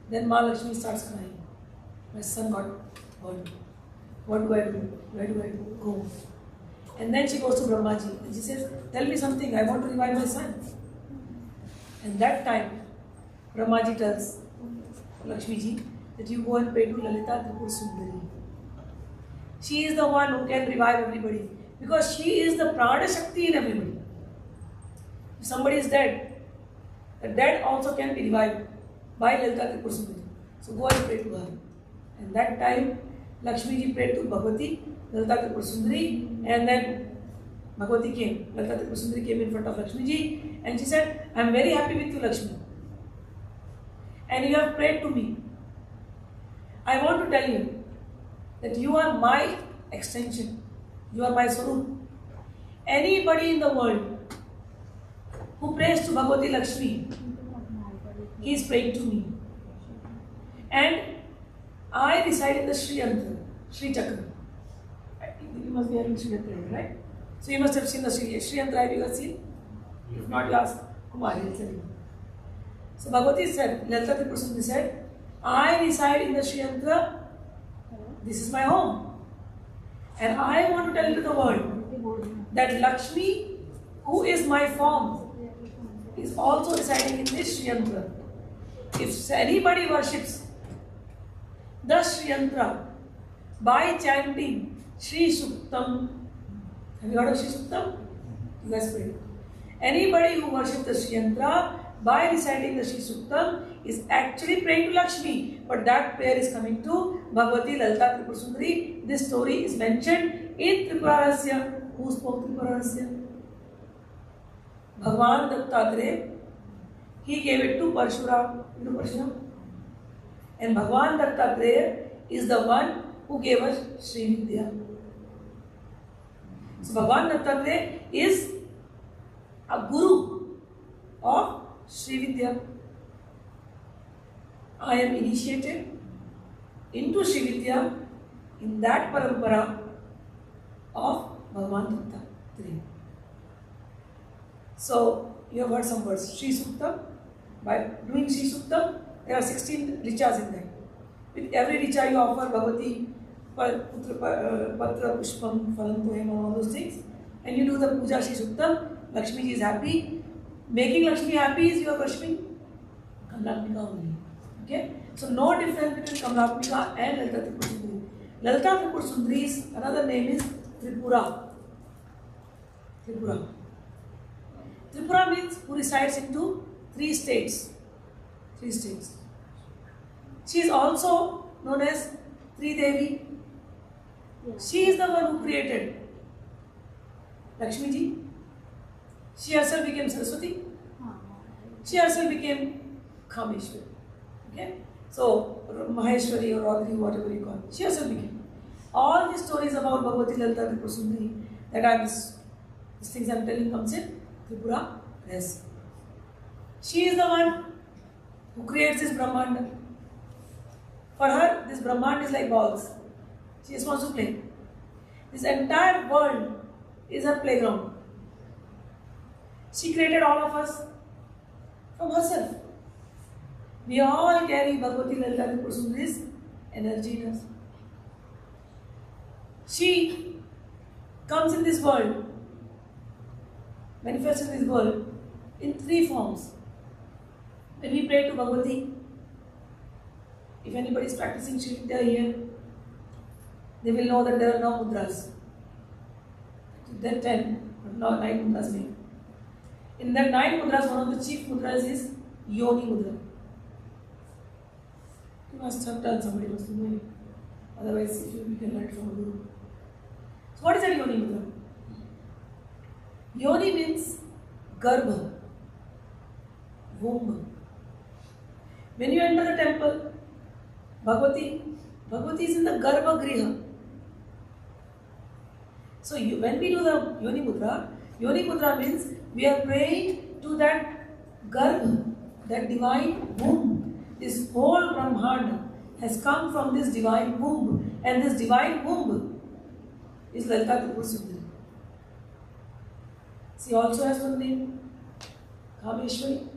then Mahalakshmi starts crying. My son got burned. What do I do? Where do I go? And then she goes to Brahmaji and she says, tell me something, I want to revive my son. And that time, Brahmaji tells Lakshmi ji that you go and pray to Lalita Tripur Sundari. She is the one who can revive everybody because she is the Prana Shakti in everybody. If somebody is dead, the dead also can be revived by Lalita Tripur Sundari. So go and pray to her. And that time, Lakshmi ji prayed to Bhagavati, Lalita Tripur Sundari, and then Bhagavati came. Lalita Tripur Sundari came in front of Lakshmi ji and she said, I am very happy with you, Lakshmi. And you have prayed to me. I want to tell you that you are my extension. You are my Swarup. Anybody in the world who prays to Bhagavati Lakshmi, he is praying to me. And I reside in the Sri Yantra, Sri Chakra. You must be having Sri Yantra, right? So you must have seen the Sri Yantra. Have you ever seen? If not, you ask Kumar, he'll tell you. So Bhagavati said, Lalita Tripur Sundari said, I reside in the Sri Yantra. This is my home. And I want to tell to the world that Lakshmi, who is my form, is also residing in this Sri Yantra. If anybody worships the Sri Yantra by chanting Sri Suktam, have you heard of Sri Suktam? You guys pray. Anybody who worships the Sri Yantra by reciting the Sri Suktam is actually praying to Lakshmi, but that prayer is coming to Bhagavati Lalita Tripur Sundari. This story is mentioned in Tripurarasya. Who spoke Tripurarasya? Bhagwan Dattatreya. He gave it to Parshuram. You know Parshuram? And Bhagwan Dattatreya is the one who gave us Sri Vidya. So Bhagwan Dattatreya is a guru of Sri Vidya. I am initiated into Sri Vidya in that parampara of Bhagwan Dattatreya. So you have heard some words. Sri Suktam. By doing Sri Suktam, there are 16 richas in that. With every richa you offer Bhagavati, Patra, Pushpam, Phalanto, Hema, all those things. And you do the puja Sri Suktam. Lakshmi ji is happy. Making Lakshmi happy is you are worshipping Kamlatmika only. Okay? So no difference between Kamlatmika and Lalita Tripur Sundari. Lalita Tripur Sundari's another name is Tripura. Tripura. Tripura means who resides into three states. Three states. She is also known as Tridevi. She is the one who created Lakshmi ji. She herself became Saraswati. She herself became Kameshwari. Okay? So, Maheshwari or Rodri, whatever you call it. She herself became. All these stories about Bhagavati Lalita Tripur Sundari that these things I am telling comes in Tripura. Yes. She is the one who creates this Brahmanda. For her, this Brahmanda is like balls. She just wants to play. This entire world is her playground. She created all of us from herself. We all carry Bhagavati Lalita Tripur Sundari's energy in us. She comes in this world, manifests in this world in three forms. When we pray to Bhagavati, if anybody is practicing Sri Vidya here, they will know that there are no mudras. There are 10, but now 9 mudras made. In that 9 mudras, one of the chief mudras is Yoni mudra. You must have done, somebody must know it. Otherwise, if you can learn from a guru. So what is that Yoni mudra? Yoni means Garbha, womb. When you enter the temple, Bhagavati is in the Garbha Griha. So when we do the Yoni Mudra means we are praying to that Garbha, that divine womb. This whole Brahmanda has come from this divine womb, and this divine womb is Lalita Tripura Sundari. She also has one name, Kameshwari,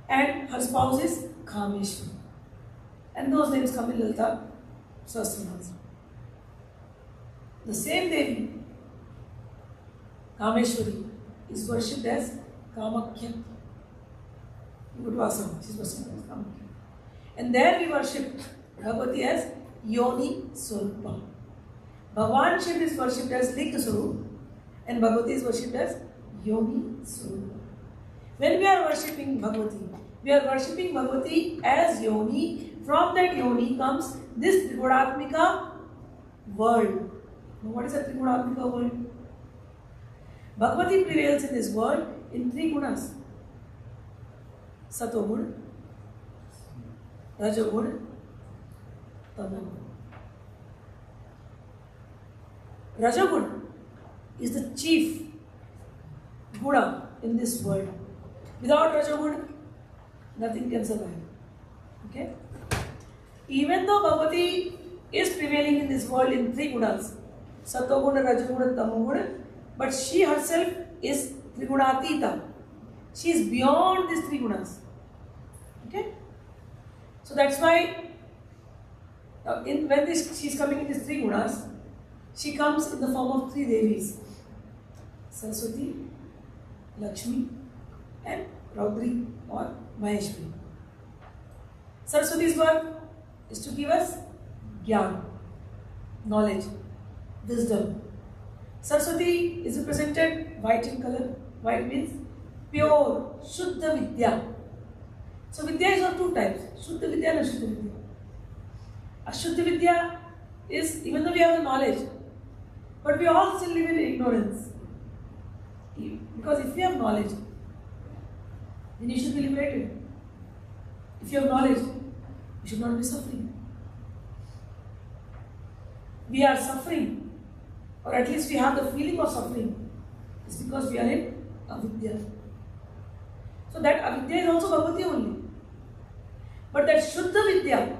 and her spouse is Kameshwari. And those names come in Lalita Sahasranama. The same Devi, Kameshwari, is worshipped as Kamakhya. You go to Assam, she is worshipped as Kamakhya. And there we worship Bhagavati as Yoni Swarupa. Bhagavan Shiv is worshipped as Linga Swarup, and Bhagavati is worshipped as Yoni Swarupa. When we are worshipping Bhagavati as Yoni. From that Yoni comes this Trigudatmika world. Now, what is a Trigudatmika world? Bhagavati prevails in this world in 3 gunas: Satoguna, Rajoguna, Tamoguna. Rajoguna is the chief guna in this world. Without Rajoguna, nothing can survive. Okay? Even though Bhagavati is prevailing in this world in 3 gunas, Satoguna, Rajoguna, Tamoguna, but she herself is Trigunatita. She is beyond these 3 gunas. Okay? So that's why when she is coming in these 3 gunas, she comes in the form of 3 Devis: Saraswati, Lakshmi, and Raudri or Maheshwari. Saraswati's work is to give us Gyan, knowledge, wisdom. Saraswati is represented white in color. White means pure, Shuddha Vidya. So Vidya is of 2 types, Shuddha Vidya and Ashuddha Vidya. Ashuddha Vidya is, even though we have the knowledge, but we all still live in ignorance. Because if you have knowledge, then you should be liberated. If you have knowledge, you should not be suffering. We are suffering, or at least we have the feeling of suffering, it's because we are in avidya. So that avidya is also Bhagavati only. But that Shuddha Vidya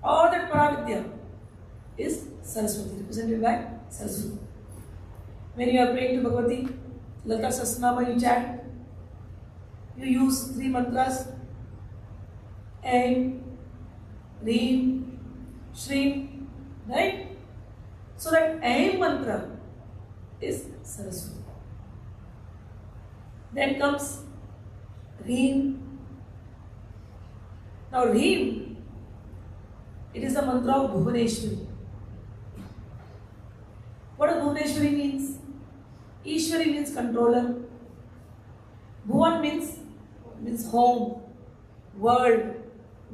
or that Paravidya is Saraswati, represented by Saraswati. When you are praying to Bhagavati, Lalita Sahasranama, you chant, you use 3 mantras: Aim, Reem, Sree, right? So that Aim mantra is Saraswati. Then comes Reem. Now Reem, it is the mantra of Bhuvaneshwari. What does Bhuvaneshwari means? Ishwari means controller. Bhuvan means home, world.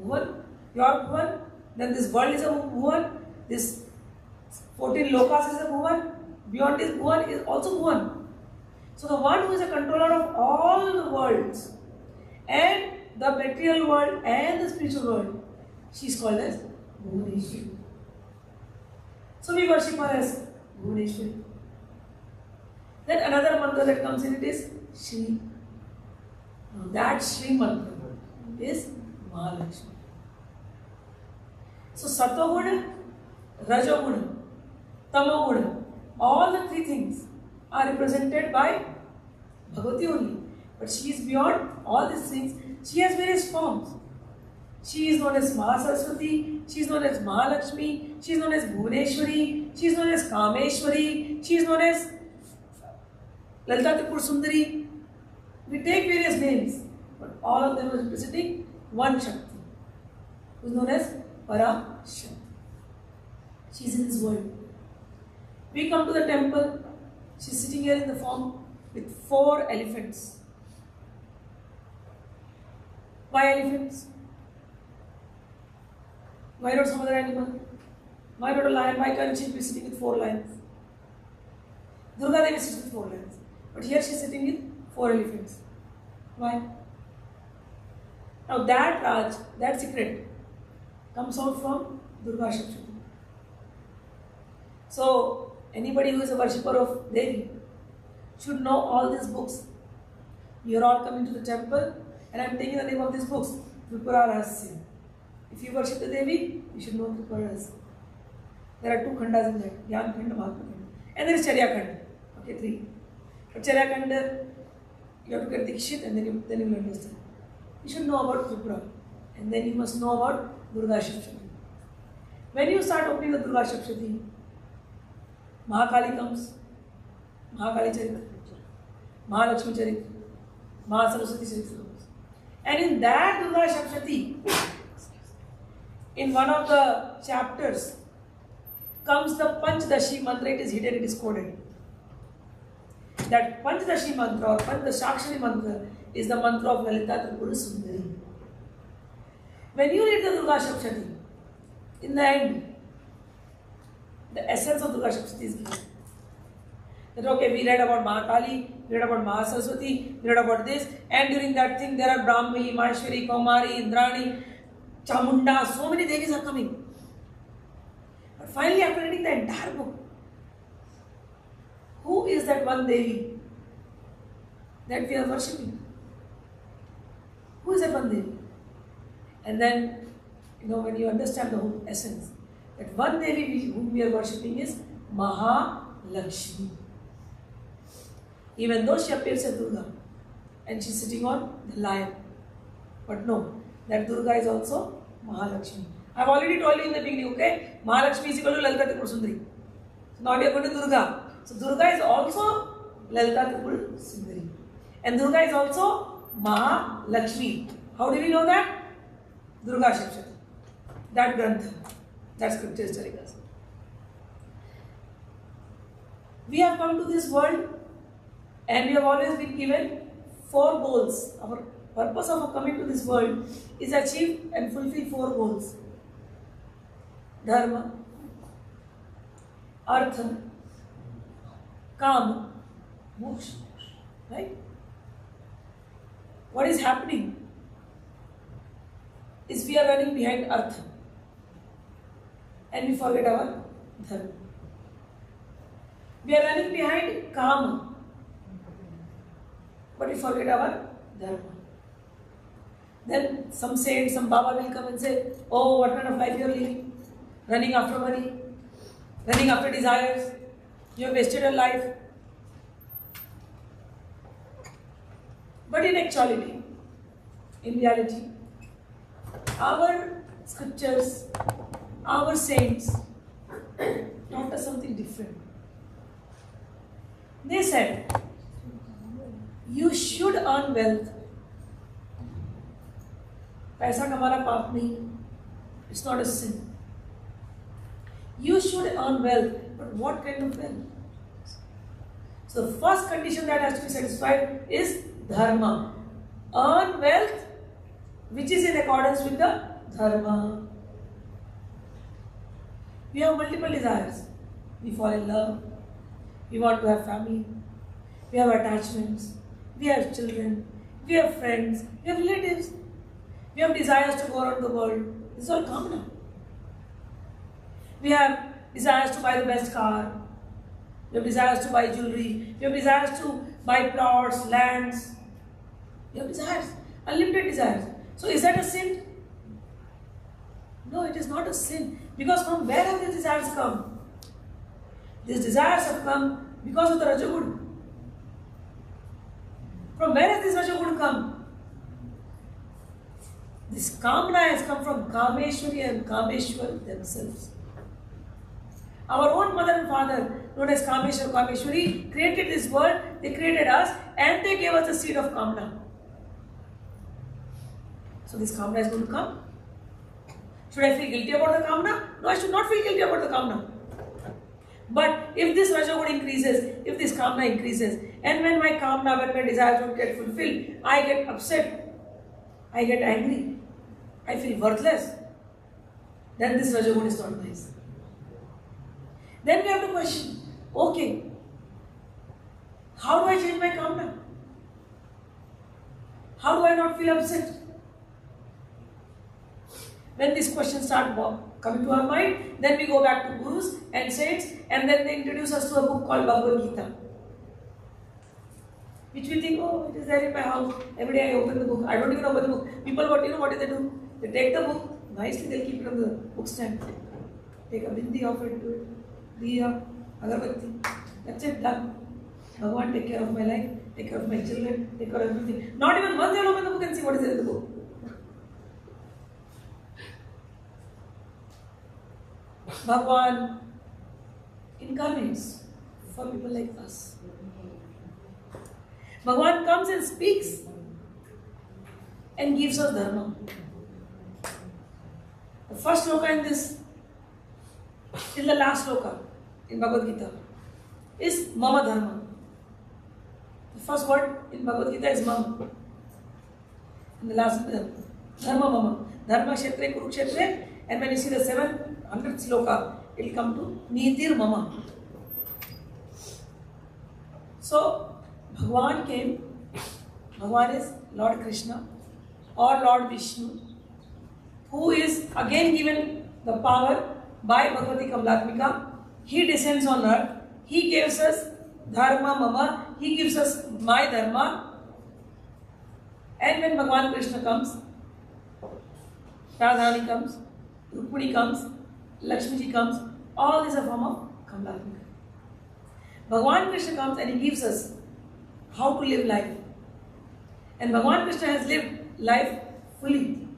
Bhuvan, your Bhuvan. Then this world is a Bhuvan. This 14 lokas is a Bhuvan. Beyond this Bhuvan is also Bhuvan. So the one who is a controller of all the worlds and the material world and the spiritual world, she is called as Bhuvaneshwari. So we worship her as Bhuvaneshwari. Then another mantra that comes in it is Sree. Now that Sree mantra is Mahalakshmi. So Satoguna, Rajoguna, Tamoguna, all the 3 things are represented by Bhagavati only. But she is beyond all these things. She has various forms. She is known as Mahasaraswati, she is known as Mahalakshmi, she is known as Bhuvaneshwari, she is known as Kameshwari, she is known as Lalita Tripura Sundari. We take various names, but all of them are representing one Shakti, who is known as Para Shakti. She is in this world. We come to the temple. She is sitting here in the form with 4 elephants. Why elephants? Why not some other animal? Why not a lion? Why can't she be sitting with 4 lions? Durga Devi sits with 4 lions. But here she is sitting with 4 elephants. Why? Now that Raj, that secret comes out from Durga Shakti. So anybody who is a worshipper of Devi should know all these books. You are all coming to the temple and I am taking the name of these books. Tripura Rahasya. If you worship the Devi, you should know Tripura Rahasya. There are 2 khandas in that, Gyan Khanda, Mahatma Khanda. And there is Charya Khanda. Okay, 3. But Charya Khanda, you have to get Dikshit and then you will understand. You should know about Tripura. And then you must know about Durga Shakti. When you start opening the Durga Shakti, Mahakali comes, Mahakali Charitra, Mahalakshmi Charitra, Mahasaraswati Charitra comes. And in that Durga Shakti, in one of the chapters, comes the Panchdashi mantra. It is hidden, it is coded. That Panchdashi mantra or Panchashakshari mantra is the mantra of Lalita Tripura Sundari. When you read the Durga Shakti, in the end, the essence of Durga Shakti is given. That okay, we read about Mahakali, we read about Mahasaraswati, we read about this, and during that thing there are Brahmi, Maheshwari, Kaumari, Indrani, Chamunda, so many Devis are coming. But finally, after reading the entire book, who is that one Devi that we are worshipping? Who is that one Devi? And then, when you understand the whole essence, that one Devi whom we are worshipping is Mahalakshmi. Even though she appears as Durga and she is sitting on the lion. But no, that Durga is also Mahalakshmi. I have already told you in the beginning, okay? Mahalakshmi is equal to Lalita Tripura Sundari. So now we are going to Durga. So Durga is also Lalita Tripura Sundari. And Durga is also Mahalakshmi. How do we know that? Durga Shakti. That Grantha. That scripture is telling us. We have come to this world and we have always been given 4 goals. Our purpose of coming to this world is achieve and fulfill 4 goals. Dharma, Artha, Kama, Moksha. Right? What is happening is we are running behind Artha and we forget our Dharma. We are running behind Kama, but we forget our Dharma. Then some saint, some Baba will come and say, oh, what kind of life you are living? Running after money, running after desires. You have wasted your life. But in actuality, in reality, our scriptures, our saints taught us something different. They said, you should earn wealth. पैसा कमाना पाप नहीं. It's not a sin. You should earn wealth, but what kind of wealth? So the first condition that has to be satisfied is dharma. Earn wealth which is in accordance with the dharma. We have multiple desires. We fall in love. We want to have family. We have attachments. We have children. We have friends. We have relatives. We have desires to go around the world. This is all common. We have desires to buy the best car. We have desires to buy jewelry. We have desires to buy plots, lands. We have desires, unlimited desires. So is that a sin? No, it is not a sin. Because from where have these desires come? These desires have come because of the Rajaguna. From where has this Rajaguna come? This Kamana has come from Kameshwari and Kameshwar themselves. Our own mother and father, known as Kameshwar, Kameshwari, created this world, they created us, and they gave us the seed of Kamna. So this Kamna is going to come. Should I feel guilty about the Kamna? No, I should not feel guilty about the Kamna. But if this Rajagun increases, if this Kamna increases, and when my Kamna, when my desires don't get fulfilled, I get upset, I get angry, I feel worthless, then this Rajagun is not nice. Then we have to question, okay, how do I change my Kamna? How do I not feel upset? When these questions start coming to our mind, then we go back to gurus and saints, and then they introduce us to a book called Bhagavad Gita, which we think, oh, it is there in my house. Every day I open the book. I don't even open the book. People, what do they do? They take the book, nicely they'll keep it on the book stand. Take a bindi of it, do it. Diya, agarbatti. That's it, done. Bhagwan, take care of my life, take care of my children, take care of everything. Not even once they'll open the book and see what is there in the book. Bhagwan incarnates for people like us. Bhagwan comes and speaks and gives us dharma. The first sloka in this, in the last sloka in Bhagavad Gita, is Mama Dharma. The first word in Bhagavad Gita is Mama. And the last is Dharma Mama. Dharma Kshetre Kurukshetre. And when you see the 700th sloka, it will come to Nitir Mama. So, Bhagwan came. Bhagwan is Lord Krishna or Lord Vishnu, who is again given the power by Bhagavati Kamalatmika. He descends on earth. He gives us Dharma Mama. He gives us my Dharma. And when Bhagwan Krishna comes, Radharani comes, Rukmini comes, Lakshmi Ji comes, all these are form of Kamalatmika. Bhagwan Krishna comes and he gives us how to live life. And Bhagwan Krishna has lived life fully.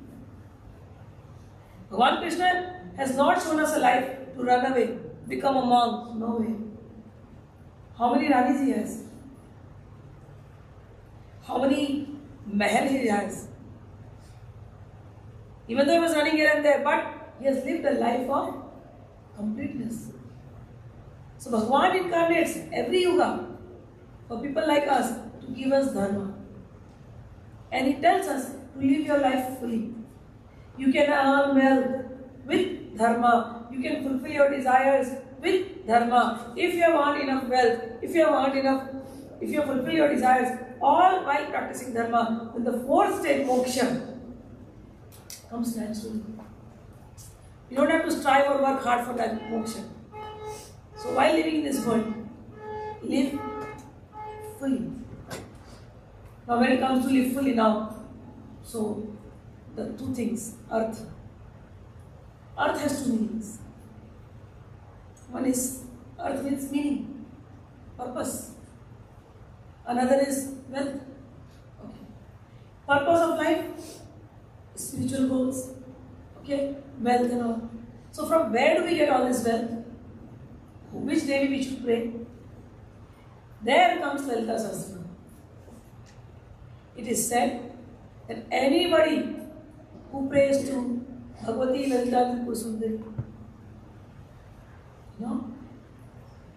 Bhagwan Krishna has not shown us a life to run away, become a monk. No way. How many Ranis he has? How many Mahal he has? Even though he was running here and there, but he has lived a life of completeness. So Bhagwan incarnates every yuga for people like us to give us dharma. And he tells us to live your life fully. You can earn wealth with dharma. You can fulfill your desires with dharma. If you have earned enough wealth, if you have fulfilled your desires, all while practicing dharma, then the fourth stage, moksha, comes naturally. You don't have to strive or work hard for that moksha. So while living in this world, live fully. Now when it comes to live fully now, so the two things, earth. Earth has two meanings. One is, earth means meaning, purpose. Another is wealth. Okay. Purpose of life, spiritual goals, okay, wealth and all. So from where do we get all this wealth? Which Devi we should pray? There comes Lalita Sahasranam. It is said that anybody who prays to Bhagavati Lalita Tripurasundari,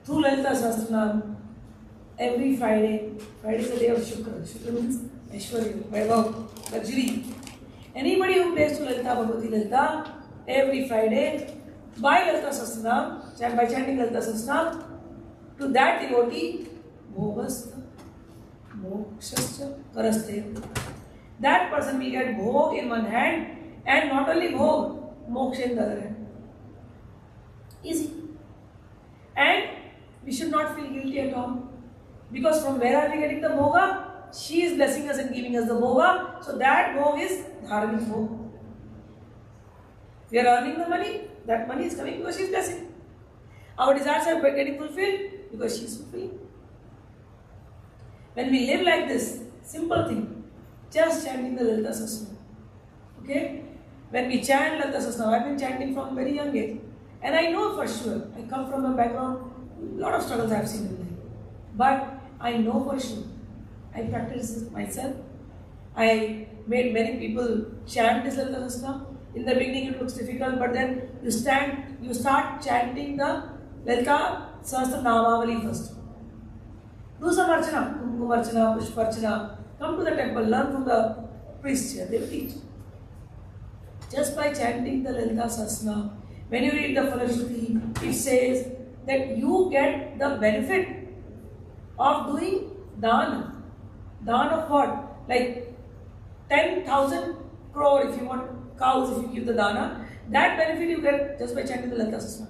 through Lalita Sahasranam, every Friday is the day of Shukra. Shukra means Aishwarya, Vaibhav, luxury. Anybody who prays to Lalita Bhagavati Lalita every Friday by Lalita Sahasranam, by chanting Lalita Sahasranam, to that devotee, Bhogastha, Mokshascha, Karasthe. That person will get Bhog in one hand and not only Bhog, Moksha in the other hand. Easy. And we should not feel guilty at all. Because from where are we getting the Bhoga? She is blessing us and giving us the Bhoga. So that Bhog is Dharmic Bhog. We are earning the money. That money is coming because she is blessing. Our desires are getting fulfilled because she is fulfilling. When we live like this, simple thing, just chanting the Lalita Sahasranam. Okay? When we chant Lalita Sahasranam, I have been chanting from very young age. And I know for sure, I come from a background, a lot of struggles I have seen in life. But I know for sure, I practice this myself. I made many people chant this Lalita Sahasranam. In the beginning it looks difficult, but then you start chanting the Lalita Sahasranamavali first. Do some archana, kumkum archana, pushparchana. Come to the temple, learn from the priests here, they will teach. Just by chanting the Lalita Sahasranam, when you read the Falashruti, it says that you get the benefit of doing dana. Dana of what? Like 10,000 crore if you want cows, if you give the dana. That benefit you get just by chanting the Lalita Sahasranam.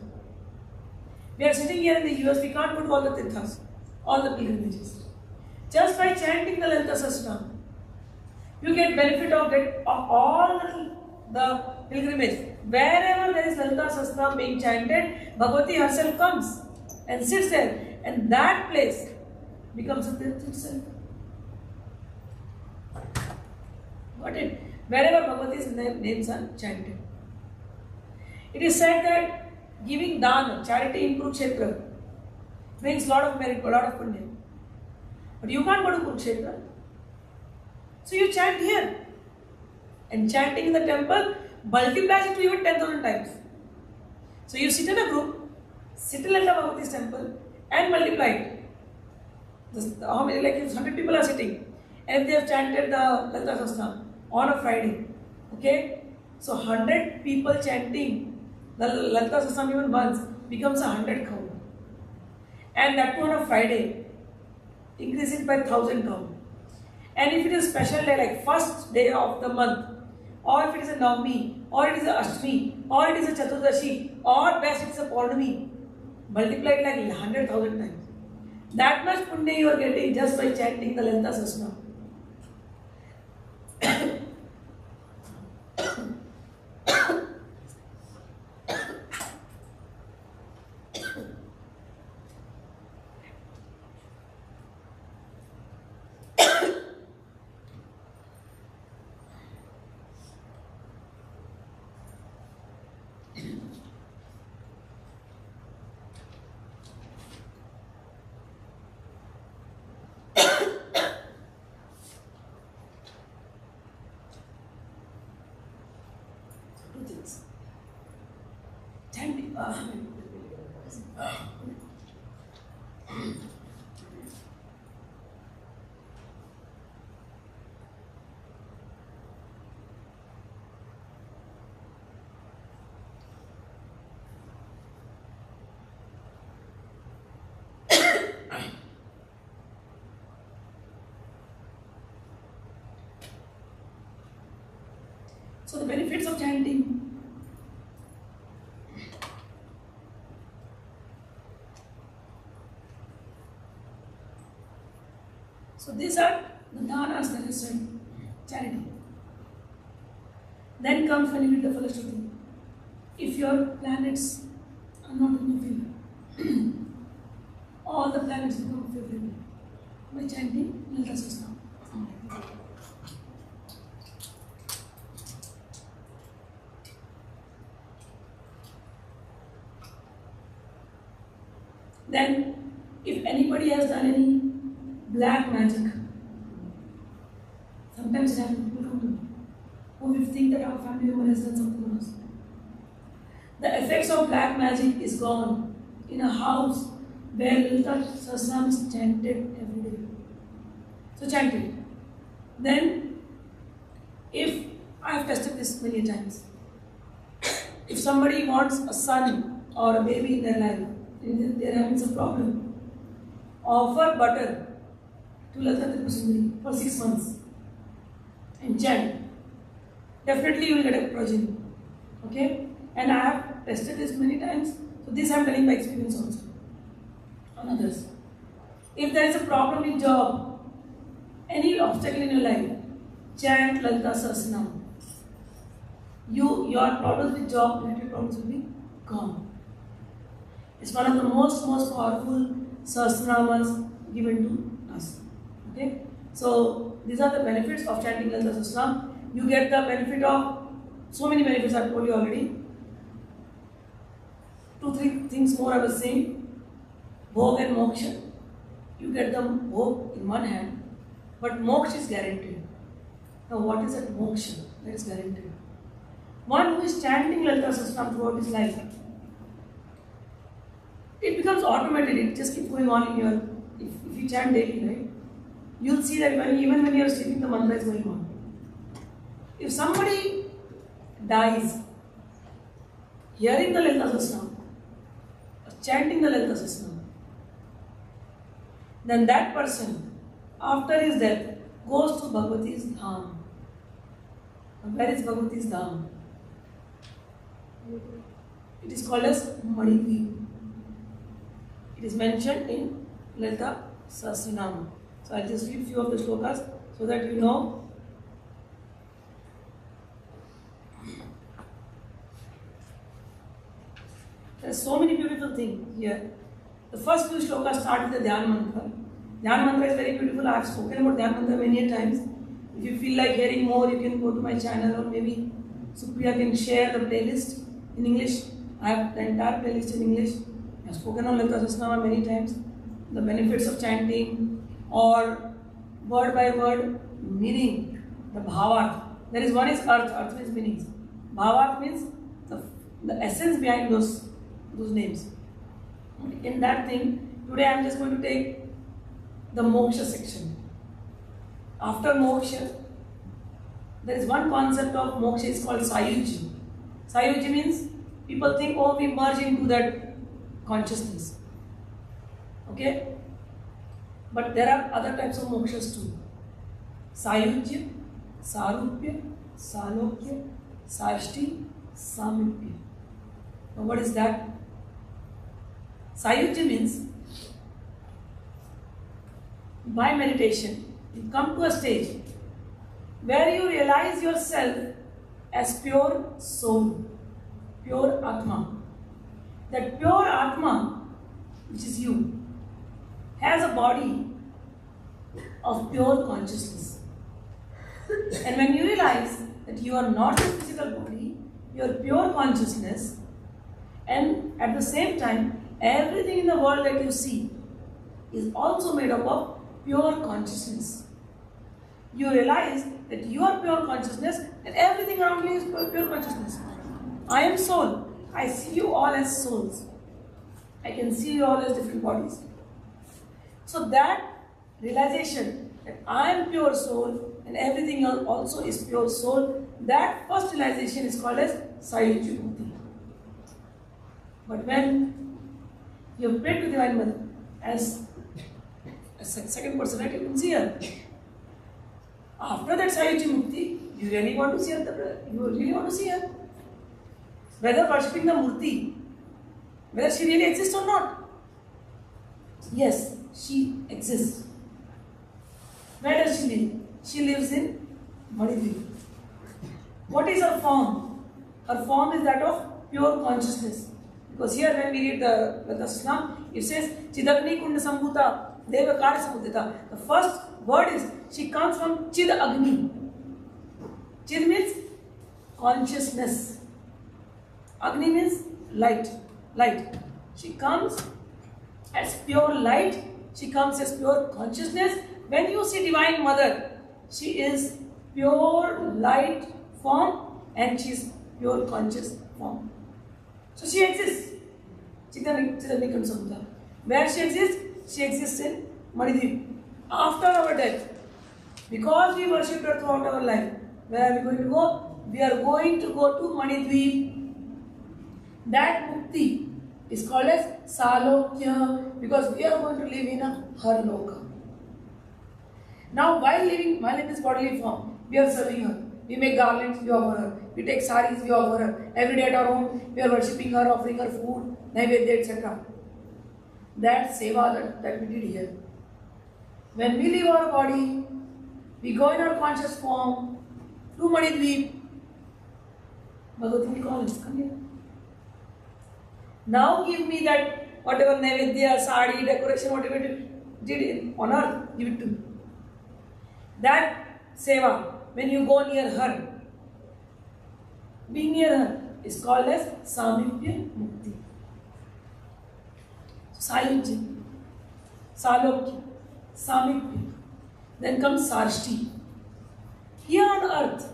We are sitting here in the US, we can't go to all the tirthas, all the pilgrimages. Just by chanting the Lalita Sahasranam, you get benefit of all the pilgrimage. Wherever there is Lalita Sahasranam being chanted, Bhagavati herself comes and sits there, and that place becomes a tirth itself. Got it? Wherever Bhagavati's names are chanted. It is said that giving dana, charity in Kurukshetra, brings lot of merit, a lot of punya. But you can't go to Kurukshetra. So you chant here. And chanting in the temple multiplies it to even 10,000 times. So you sit in a group, sit in Lalita Bhagavati's temple and multiply it. How many, like 100 people are sitting, and if they have chanted the Lalita Sahasranam on a Friday, okay? So 100 people chanting the Lalita Sahasranam even once becomes 100 count. And that too on a Friday, increasing by 1,000 count. And if it is a special day, like first day of the month, or if it is a Navami, or it is a Ashtami, or it is a Chaturdashi, or best it is a Purnami, multiply it like 100,000 times. That much punya you are getting just by chanting the Lalita Sahasranam. Two things. Chanting. So the benefits of chanting. So these are the danas that I said, charity. Then comes when you read the Falashruti. If your planets are not in your favor, all the planets become favorable by chanting Lalita Sahasranam. Then, if anybody has done any black magic, sometimes it happens, people come to me, who will think that our family member has done something on us. The effects of black magic is gone in a house where Lalita Sahasranam is chanted every day. So chant it. Then, if I have tested this many times, if somebody wants a son or a baby in their life, they are having some problem, offer butter to Lalita Tripura for 6 months and chant. Definitely you will get a progeny. Okay? And I have tested this many times, so this I am telling by experience also on others. If there is a problem in job, any obstacle in your life, chant Lalita Sahasranam. Your problems with job, related problems will be gone. It's one of the most powerful Sahasranamas given to us. Okay? So these are the benefits of chanting Lalita Sahasranam. You get the benefit of so many benefits I've told you already. two, three things more I was saying. Bhog and moksha. You get the bhog in one hand, but moksha is guaranteed. Now what is that moksha that is guaranteed? One who is chanting Lalita Sahasranam throughout his life, it becomes automatic, it just keeps going on in your, if you chant daily, right? You'll see that even when you're sleeping, the mantra is going on. If somebody dies hearing the Lalita Sahasranam, or chanting the Lalita Sahasranam, then that person, after his death, goes to Bhagavati's Dham. And where is Bhagavati's Dham? It is called as Manidweep. It is mentioned in Lalita Sahasranam. So I'll just read few of the shlokas so that you know. There are so many beautiful things here. The first few shlokas start with the Dhyan mantra. Dhyan mantra is very beautiful. I have spoken about Dhyan mantra many times. If you feel like hearing more, you can go to my channel, or maybe Supriya can share the playlist in English. I have the entire playlist in English. I have spoken on Lalita Sahasranam many times. The benefits of chanting, or word by word meaning, the bhavat. There is one is earth, earth means meanings. Bhavat means the essence behind those names. In that thing, today I am just going to take the moksha section. After moksha, there is one concept of moksha is called sayuji. Sayuji means people think, oh, we merge into that consciousness. Okay? But there are other types of mokshas too. Sayujya, Sarupya, Salokya, Sarshti, Samipya. Now what is that? Sayujya means by meditation, you come to a stage where you realize yourself as pure soul, pure Atma. That pure Atma, which is you, has a body of pure consciousness. And when you realize that you are not a physical body, you are pure consciousness, and at the same time, everything in the world that you see is also made up of pure consciousness. You realize that you are pure consciousness and everything around you is pure consciousness. I am soul. I see you all as souls. I can see you all as different bodies. So that realization that I am pure soul and everything else also is pure soul, that first realization is called as Sayuji Mukti. But when you have prayed to Divine Mother as a second person, right, you can see her. After that Sayuji Mukti, you really want to see her. You really want to see her. Whether worshipping the Murti, whether she really exists or not. Yes, she exists. Where does she live? She lives in Manidweep. What is her form? Her form is that of pure consciousness. Because here when we read the Sahasranam, it says Chidagni Kunda Sambhuta Devakara Samudita. The first word is, she comes from Chid Agni. Chid means consciousness. Agni means light. Light. She comes as pure light. She comes as pure consciousness. When you see Divine Mother, she is pure light form and she is pure conscious form. So she exists. Where she exists? She exists in Manidweep. After our death, because we worshipped her throughout our life, where are we going to go? We are going to go to Manidweep. That mukti is called as Salokya, because we are going to live in a Harloka. Now, while in this bodily form, we are serving her. We make garlands, we offer her. We take saris, we offer her. Every day at our home, we are worshipping her, offering her food, naivedya, etc. That seva that we did here. When we leave our body, we go in our conscious form to Manidweep. Bhagavati will call us, come here. Now give me that whatever naivedya, sari, decoration, whatever you did on earth, give it to me. That seva, when you go near her, being near her is called as Samipya Mukti. Sayujya, Salokya, Samipya. Then comes Sarshti. Here on earth,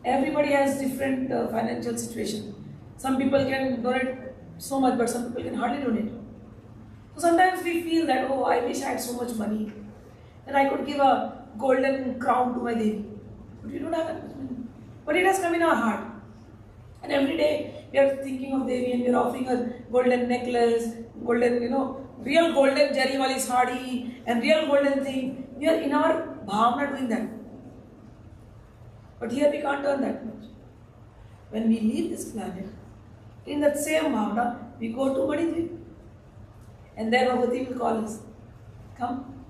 everybody has different financial situation. Some people can donate so much, but some people can hardly donate. So sometimes we feel that, oh, I wish I had so much money, that I could give a golden crown to my Devi. But we don't have that much money. But it has come in our heart. And every day we are thinking of Devi and we are offering her golden necklace, golden, real golden jari wali sari and real golden thing. We are in our bhavana doing that. But here we can't earn that much. When we leave this planet, in that same bhavana, we go to Manidri. And there Bhagavati will call us. Come.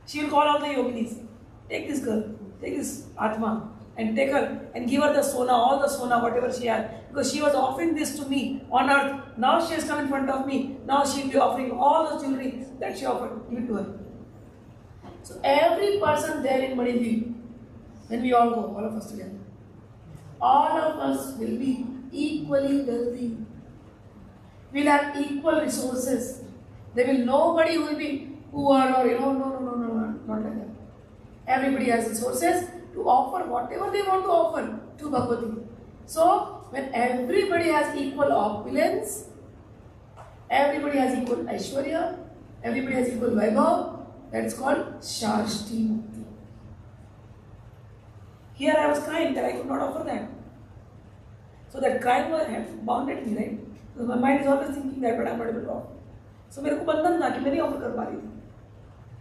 She will call all the yoginis. Take this girl, take this Atma, and take her and give her the sona, all the sona, whatever she had. Because she was offering this to me on earth. Now she has come in front of me. Now she will be offering all the jewelry that she offered. Give it to her. So every person there in Manidri, when we all go, all of us together, all of us will be equally wealthy. We'll have equal resources. There will nobody who will be poor or no, not like that. Everybody has resources to offer whatever they want to offer to Bhagavati. So when everybody has equal opulence, everybody has equal Aishwarya, everybody has equal Vaibhav, that is called Shashti Mukti. Here I was crying that I could not offer that. So that crying had bounded me, right? Because my mind is always thinking that, but I am not able to offer. So मेरे को बंधन था कि मैं नहीं offer कर पा रही थी.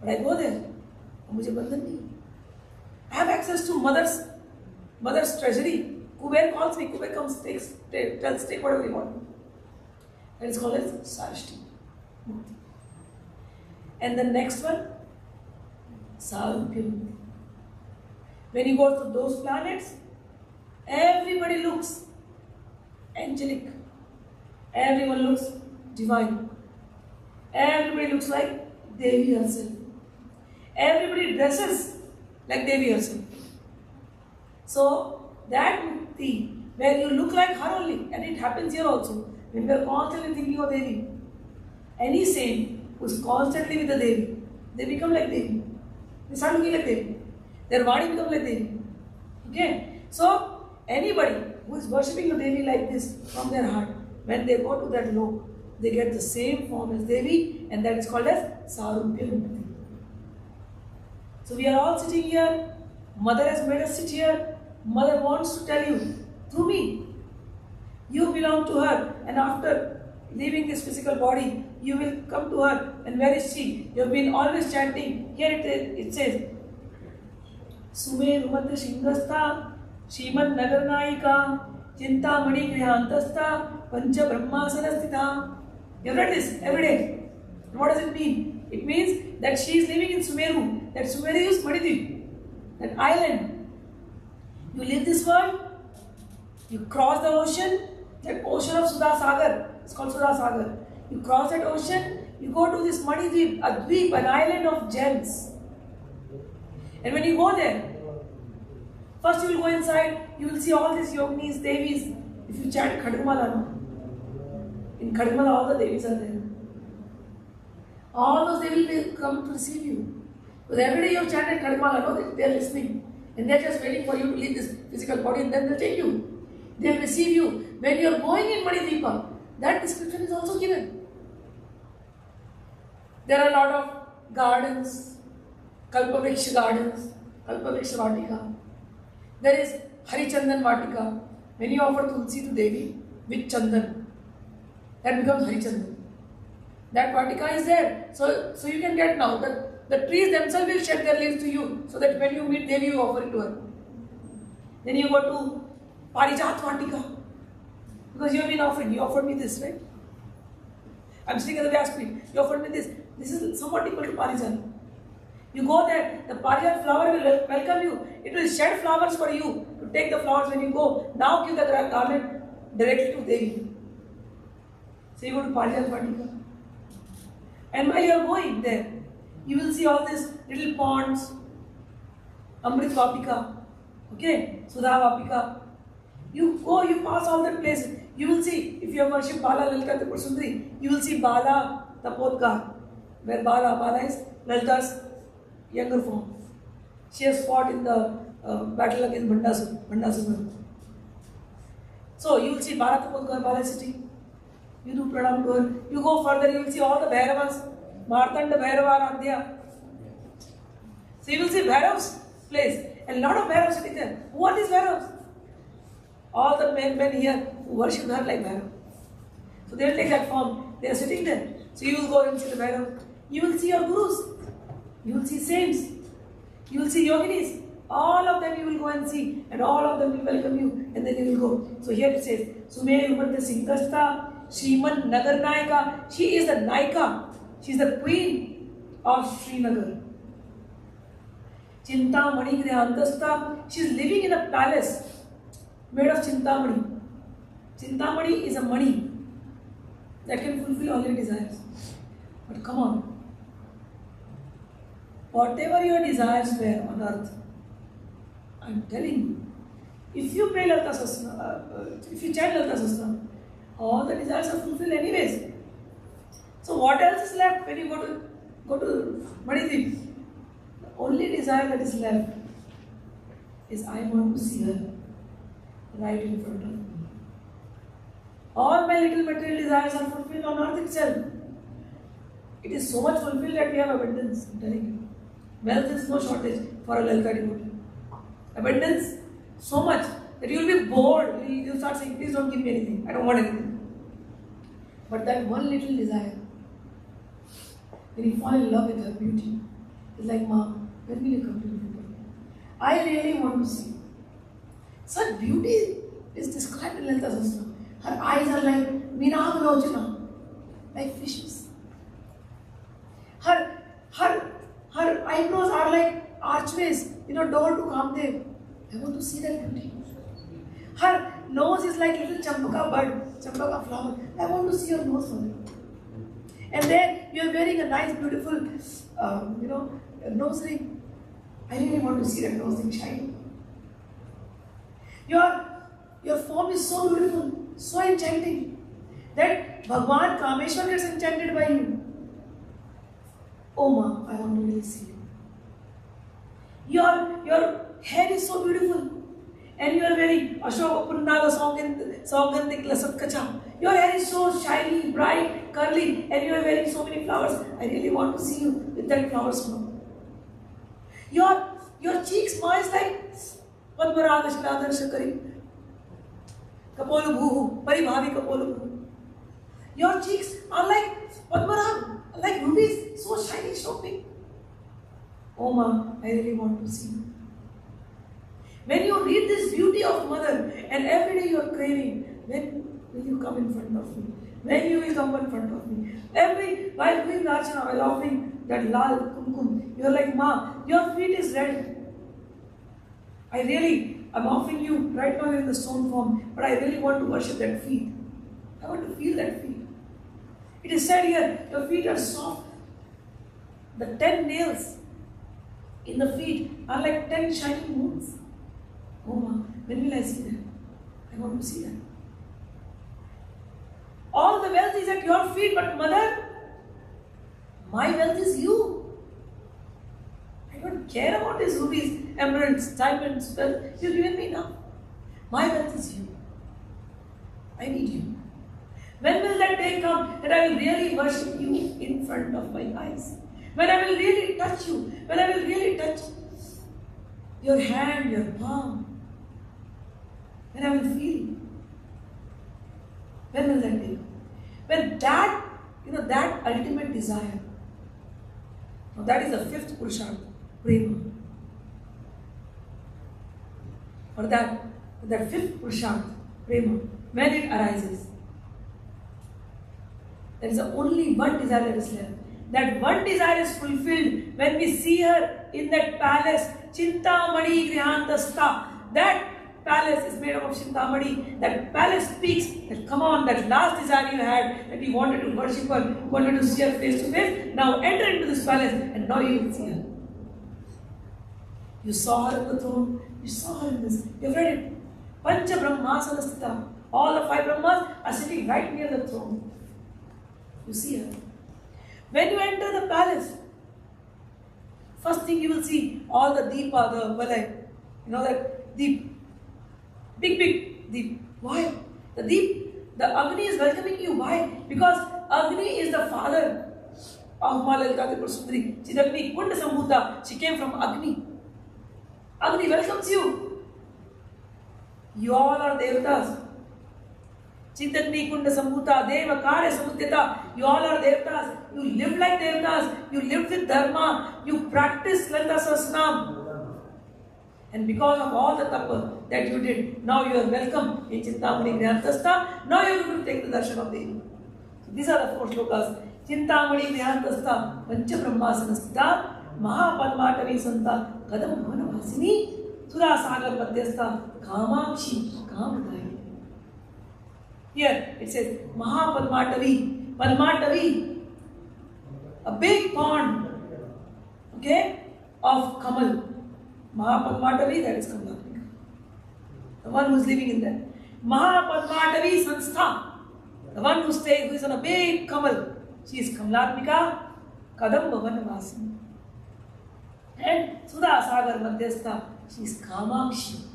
But I go there, और मुझे बंधन नहीं. I have access to mother's treasury. Kuber calls me, Kuber comes, tells, take whatever you want. That is called as Sarashti. And the next one, Sarupya. When you go to those planets, everybody looks angelic. Everyone looks divine. Everybody looks like Devi herself. Everybody dresses like Devi herself. So that mukti, where you look like her only, and it happens here also, when we are constantly thinking of Devi, any saint who is constantly with the Devi, they become like Devi. They start looking like Devi. Their body becomes like Devi. Okay? So anybody who is worshipping the Devi like this from their heart, when they go to that lok, they get the same form as Devi, and that is called as Sarupya Mukti. So we are all sitting here. Mother has made us sit here. Mother wants to tell you, through me, you belong to her, and after leaving this physical body, you will come to her. And where is she? You have been always chanting. Here it says, Sumer Madhya Shingastha, Shrimad Nagar Naika, Chinta Mani Grihantastha, Pancha Brahmasana Sthita. You have read this every day. And what does it mean? It means that she is living in Sumeru. That Sumeru is Madhya, an island. You leave this world, you cross the ocean, that ocean of Sudha Sagar, it's called Sudha Sagar. You cross that ocean, you go to this Manidweep, a dweep, an island of gems. And when you go there, first you will go inside, you will see all these yoginis, devis. If you chant Khadgamala, no? In Khadgamala all the devis are there. All those devis will come to receive you. Because every day you have chanted Khadgamala, no? They are listening. And they are just waiting for you to leave this physical body, and then they will take you. They will receive you. When you are going in Manidweepa, that description is also given. There are a lot of gardens, Kalpavriksha gardens, Kalpavriksha Vatika. There is Harichandan Vatika. When you offer Tulsi to Devi with Chandan, that becomes Harichandan. That Vatika is there. So you can get now that the trees themselves will shed their leaves to you, so that when you meet Devi, you offer it to her. Then you go to Parijat Vatika. Because you have been offering. You offered me this, right? I'm sitting at the Vyaspeed. You offered me this. This is somewhat equal to Parijat. You go there, the Parijat flower will welcome you. It will shed flowers for you to take the flowers when you go. Now give the garment directly to Devi. So you go to Parijat Vatika. And while you are going there, you will see all these little ponds, Amrit Vapika, okay, Sudha Vapika. You go, you pass all that places. You will see, if you have worshipped Bala Lalika Tripura Sundari, you will see Bala Tapodkar, where Bala is Lalita's younger form. She has fought in the battle against Bandasur. So you will see Bala Tapodkar, Bala sitting. You do pranam to her. You go further, you will see all the Bhairavas. Martanda Bhairava are there. So you will see Bhairav's place. And a lot of Bhairavas sitting there. Who are these Bhairavas? All the men here who worship her like Bhairav. So they will take that form. They are sitting there. So you will go and see the Bhairav. You will see your gurus. You will see saints. You will see yoginis. All of them you will go and see. And all of them will welcome you. And then you will go. So here it says, Sumer Upanta Sinkasta, Shriman Nagar Naika. She is the Naika. She is the queen of Srinagar. Chintamani Grihantasta. She is living in a palace made of Chintamani. Chintamani is a money that can fulfill all your desires. But come on. Whatever your desires were on earth, I am telling you, if you pray Lalita Sahasranam, if you chant Lalita Sahasranam, all the desires are fulfilled anyways. So what else is left when you go to Manidip? The only desire that is left is I want to see her right in front of me. All my little material desires are fulfilled on earth itself. It is so much fulfilled that we have abundance. I'm telling you. Wealth is no shortage for a Lalita devotee. Abundance so much that you will be bored. You start saying, please don't give me anything. I don't want anything. But that one little desire, when you fall in love with her beauty, it's like, Mom, when will you come to me? I really want to see. Such beauty is described in Lalita Sahasranam. Her eyes are like Meenamalojana, like fishes. Her eyebrows are like archways, door to Kamdev. I want to see that beauty. Her nose is like little champaka bud, champaka flower. I want to see your nose for it. And then you are wearing a nice, beautiful, nose ring. I really want to see that nose ring shine. Your form is so beautiful, so enchanting, that Bhagwan Kameshwar gets enchanted by you. Oh Ma, I want to really see you. Your hair is so beautiful, and you are wearing Ashoka Punnaga Saugandhik Lasat Kacha. Your hair is so shiny, bright, curly, and you are wearing so many flowers. I really want to see you with that flowers now. Your cheeks, Ma, is like Padmaraga Shladar Shakari. Kapolu Bhuhu, Paribhavi Kapolu Bhuhu. Your cheeks are like Padmarag, like rubies, so shiny, so pink. Oh Ma, I really want to see you. When you read this beauty of Mother, and every day you are craving, when will you come in front of me? When you will come in front of me? While doing the Archana, while offering that Lal Kumkum, you are like, Ma, your feet is red. I'm offering you, right now you're in the stone form, but I really want to worship that feet. I want to feel that feet. It is said here, your feet are soft. The 10 nails in the feet are like 10 shining moons. Oh Ma, when will I see that? I want to see that. All the wealth is at your feet, but Mother, my wealth is you. I don't care about these rubies, emeralds, diamonds, wealth. You've given me enough. My wealth is you. I need you. When will that day come that I will really worship you in front of my eyes? When I will really touch you, when I will really touch your hand, your palm, when I will feel you. When will that day come? When that ultimate desire, now that is the fifth Purushartha, Prema. Or that fifth Purushartha, Prema, when it arises, there is only one desire that is left. That one desire is fulfilled when we see her in that palace, Chintamani Grihantasta. That palace is made up of Chintamani. That palace speaks that, come on, that last desire you had, that you wanted to worship her, wanted to see her face to face, now enter into this palace and now you will see her. You saw her on the throne, you saw her in this. You've read it. Pancha Brahmasanastita. All the 5 Brahmas are sitting right near the throne. You see her. palace. First thing you will see all the deepa, the valai, you know that deep, big deep. Why? The deep, the Agni is welcoming you. Why? Because Agni is the father of Malalika Tripura Sundari. Chidagni Kunda Sambhuta. She came from Agni. Agni welcomes you. You all are devatas. Chidagni Kunda Sambhuta, Deva Karya Samudhyata. You all are devatas. You live like devatas. You live with dharma. You practice Lalita Sahasranam. And because of all the tapa that you did, now you are welcome in Chintamani Grihantastha. Now you are going to take the darshan of Devi. So these are the 4 shlokas. Chintamani Grihantastha, Pancha Brahmasanastha, Mahapadmatavi Santa, Kadam Bhavanavasini, Sura Sagar Madhyastha, Kamakshi, Kamadai. Here it says Mahapadmatavi, Padmatavi, a big pond, okay, of Kamal. Mahapadmatavi, that is Kamalatmika. The one who is living in that. Mahapadmatavi Sanstha, the one who stays, who is on a big Kamal. She is Kamalatmika, Kadam Bhavanavasini. And Sudha Sagar Madhyastha, she is Kamakshi.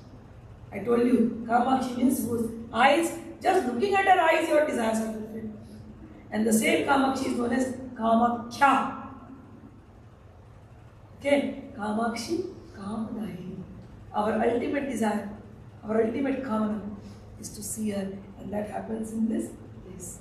I told you, Kamakshi means whose eyes, just looking at her eyes, your desires are fulfilled. And the same Kamakshi is known as Kamakhya. Okay, Kamakshi. Kamadai. Our ultimate desire, our ultimate kamana is to see her, and that happens in this place.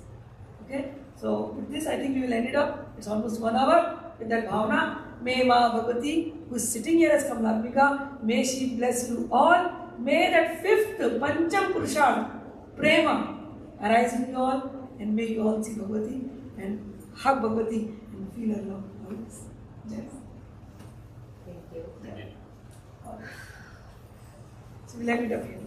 Okay? So, with this, I think we will end it up. It's almost 1 hour with that bhavana. May Ma Bhagavati, who is sitting here as Kamalatmika, may she bless you all. May that 5th Pancham Purushad, Prema, arise in you all, and may you all see Bhagavati and hug Bhagavati and feel her love always. Yes. So we'll end it up here.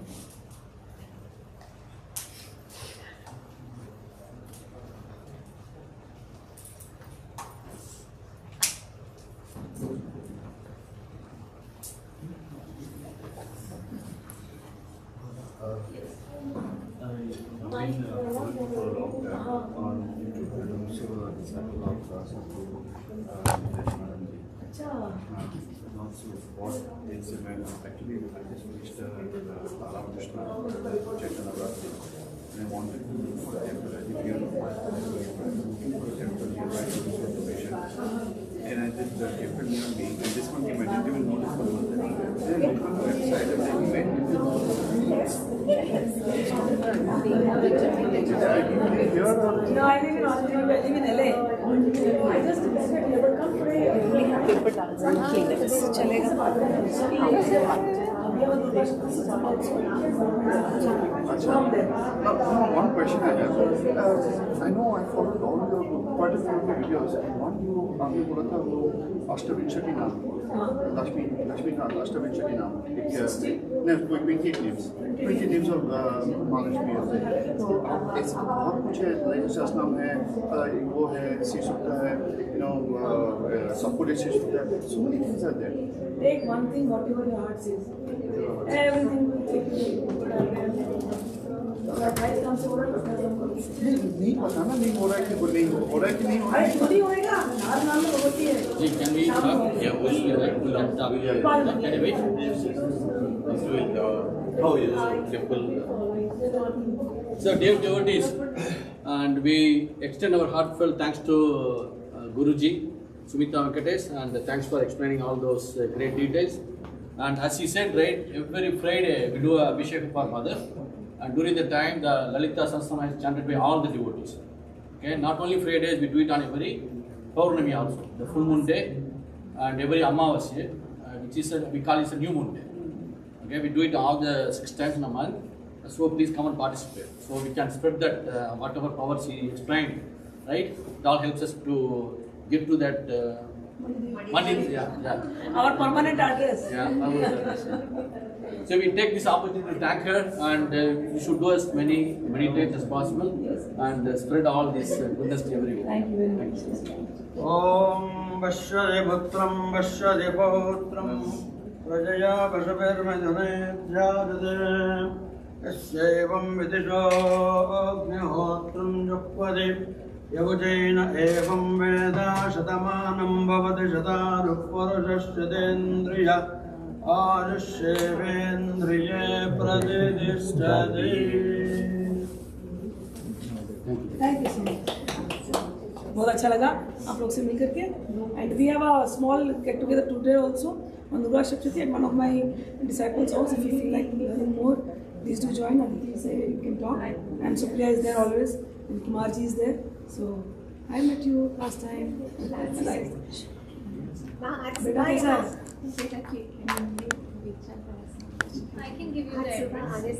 Also, what is actually I just reached Ramakrishna Chaitanya Navratri, and I wanted to look for a temple. I think here looking for a temple nearby to this information, and I did the temple near me, and this one came. I didn't even notice for a month. Then I looked on the website and I went. No, I live in Australia. I live in LA. I just visited here, but come today. We only have paper towels and cleaners. Chalega. One question I have. I know I followed all your quite a few of your videos. One you बोला था वो अष्टविंशति नाम, लक्ष्मी नाम, अष्टविंशति नाम. No, 20 names of Mahalakshmi होते हैं. तो ऐसे बहुत कुछ है. ललिता सहस्रनाम है, वो है, सी सूक्त है, संपूर्ण सी सूक्त है. So many things are there. Take one thing, whatever your heart says. Everything will take you. Advice comes over. नहीं पता ना, नहीं हो रहा है कि नहीं हो रहा है कि नहीं हो रहा है. अरे खुद ही होएगा. हर नाम में होती है. Ji, can we talk? Yeah, we'll talk. Can you wait? How is temple? So, dear devotees, and we extend our heartfelt thanks to Guruji, Sumita Venkatesh, and thanks for explaining all those great details. And as he said, right, every Friday we do a Abhishekam for Mother, and during the time the Lalita Sahasranam is chanted by all the devotees. Okay, not only Fridays, we do it on every Paurnami also, the full moon day, and every Amavasya, which is we call it a new moon day. Okay, we do it all the 6 times in a month. So please come and participate. So we can spread that whatever powers he explained, right? It all helps us to get to that money. Yeah. Our permanent address. Yeah, permanent address. Yeah. So we take this opportunity to thank her, and we should do as many meditations as possible, and spread all this goodness to everyone. Thank you very much. Om Vashyadevatram Vashyadevotram Prajaya Vashavirmadhane Jadade Yasyevam Vidisho Agnihotram Japade यवचैन एवं वेद शतमानं भवति शतायुः पुरुषश्चतेन्द्रिय आयुष्येवेन्द्रिये प्रतिष्ठति। Thank you so much, बहुत अच्छा लगा आप लोग से मिल करके। And we have a small get together today also on Durga Shapchati at one of my disciples' house. If you feel like learning more, please do join. Aditi is there, you can talk. And Supriya is there always, and Kumarji is there. So I met you last time. Like, beta kaisa hai? I can give you the address.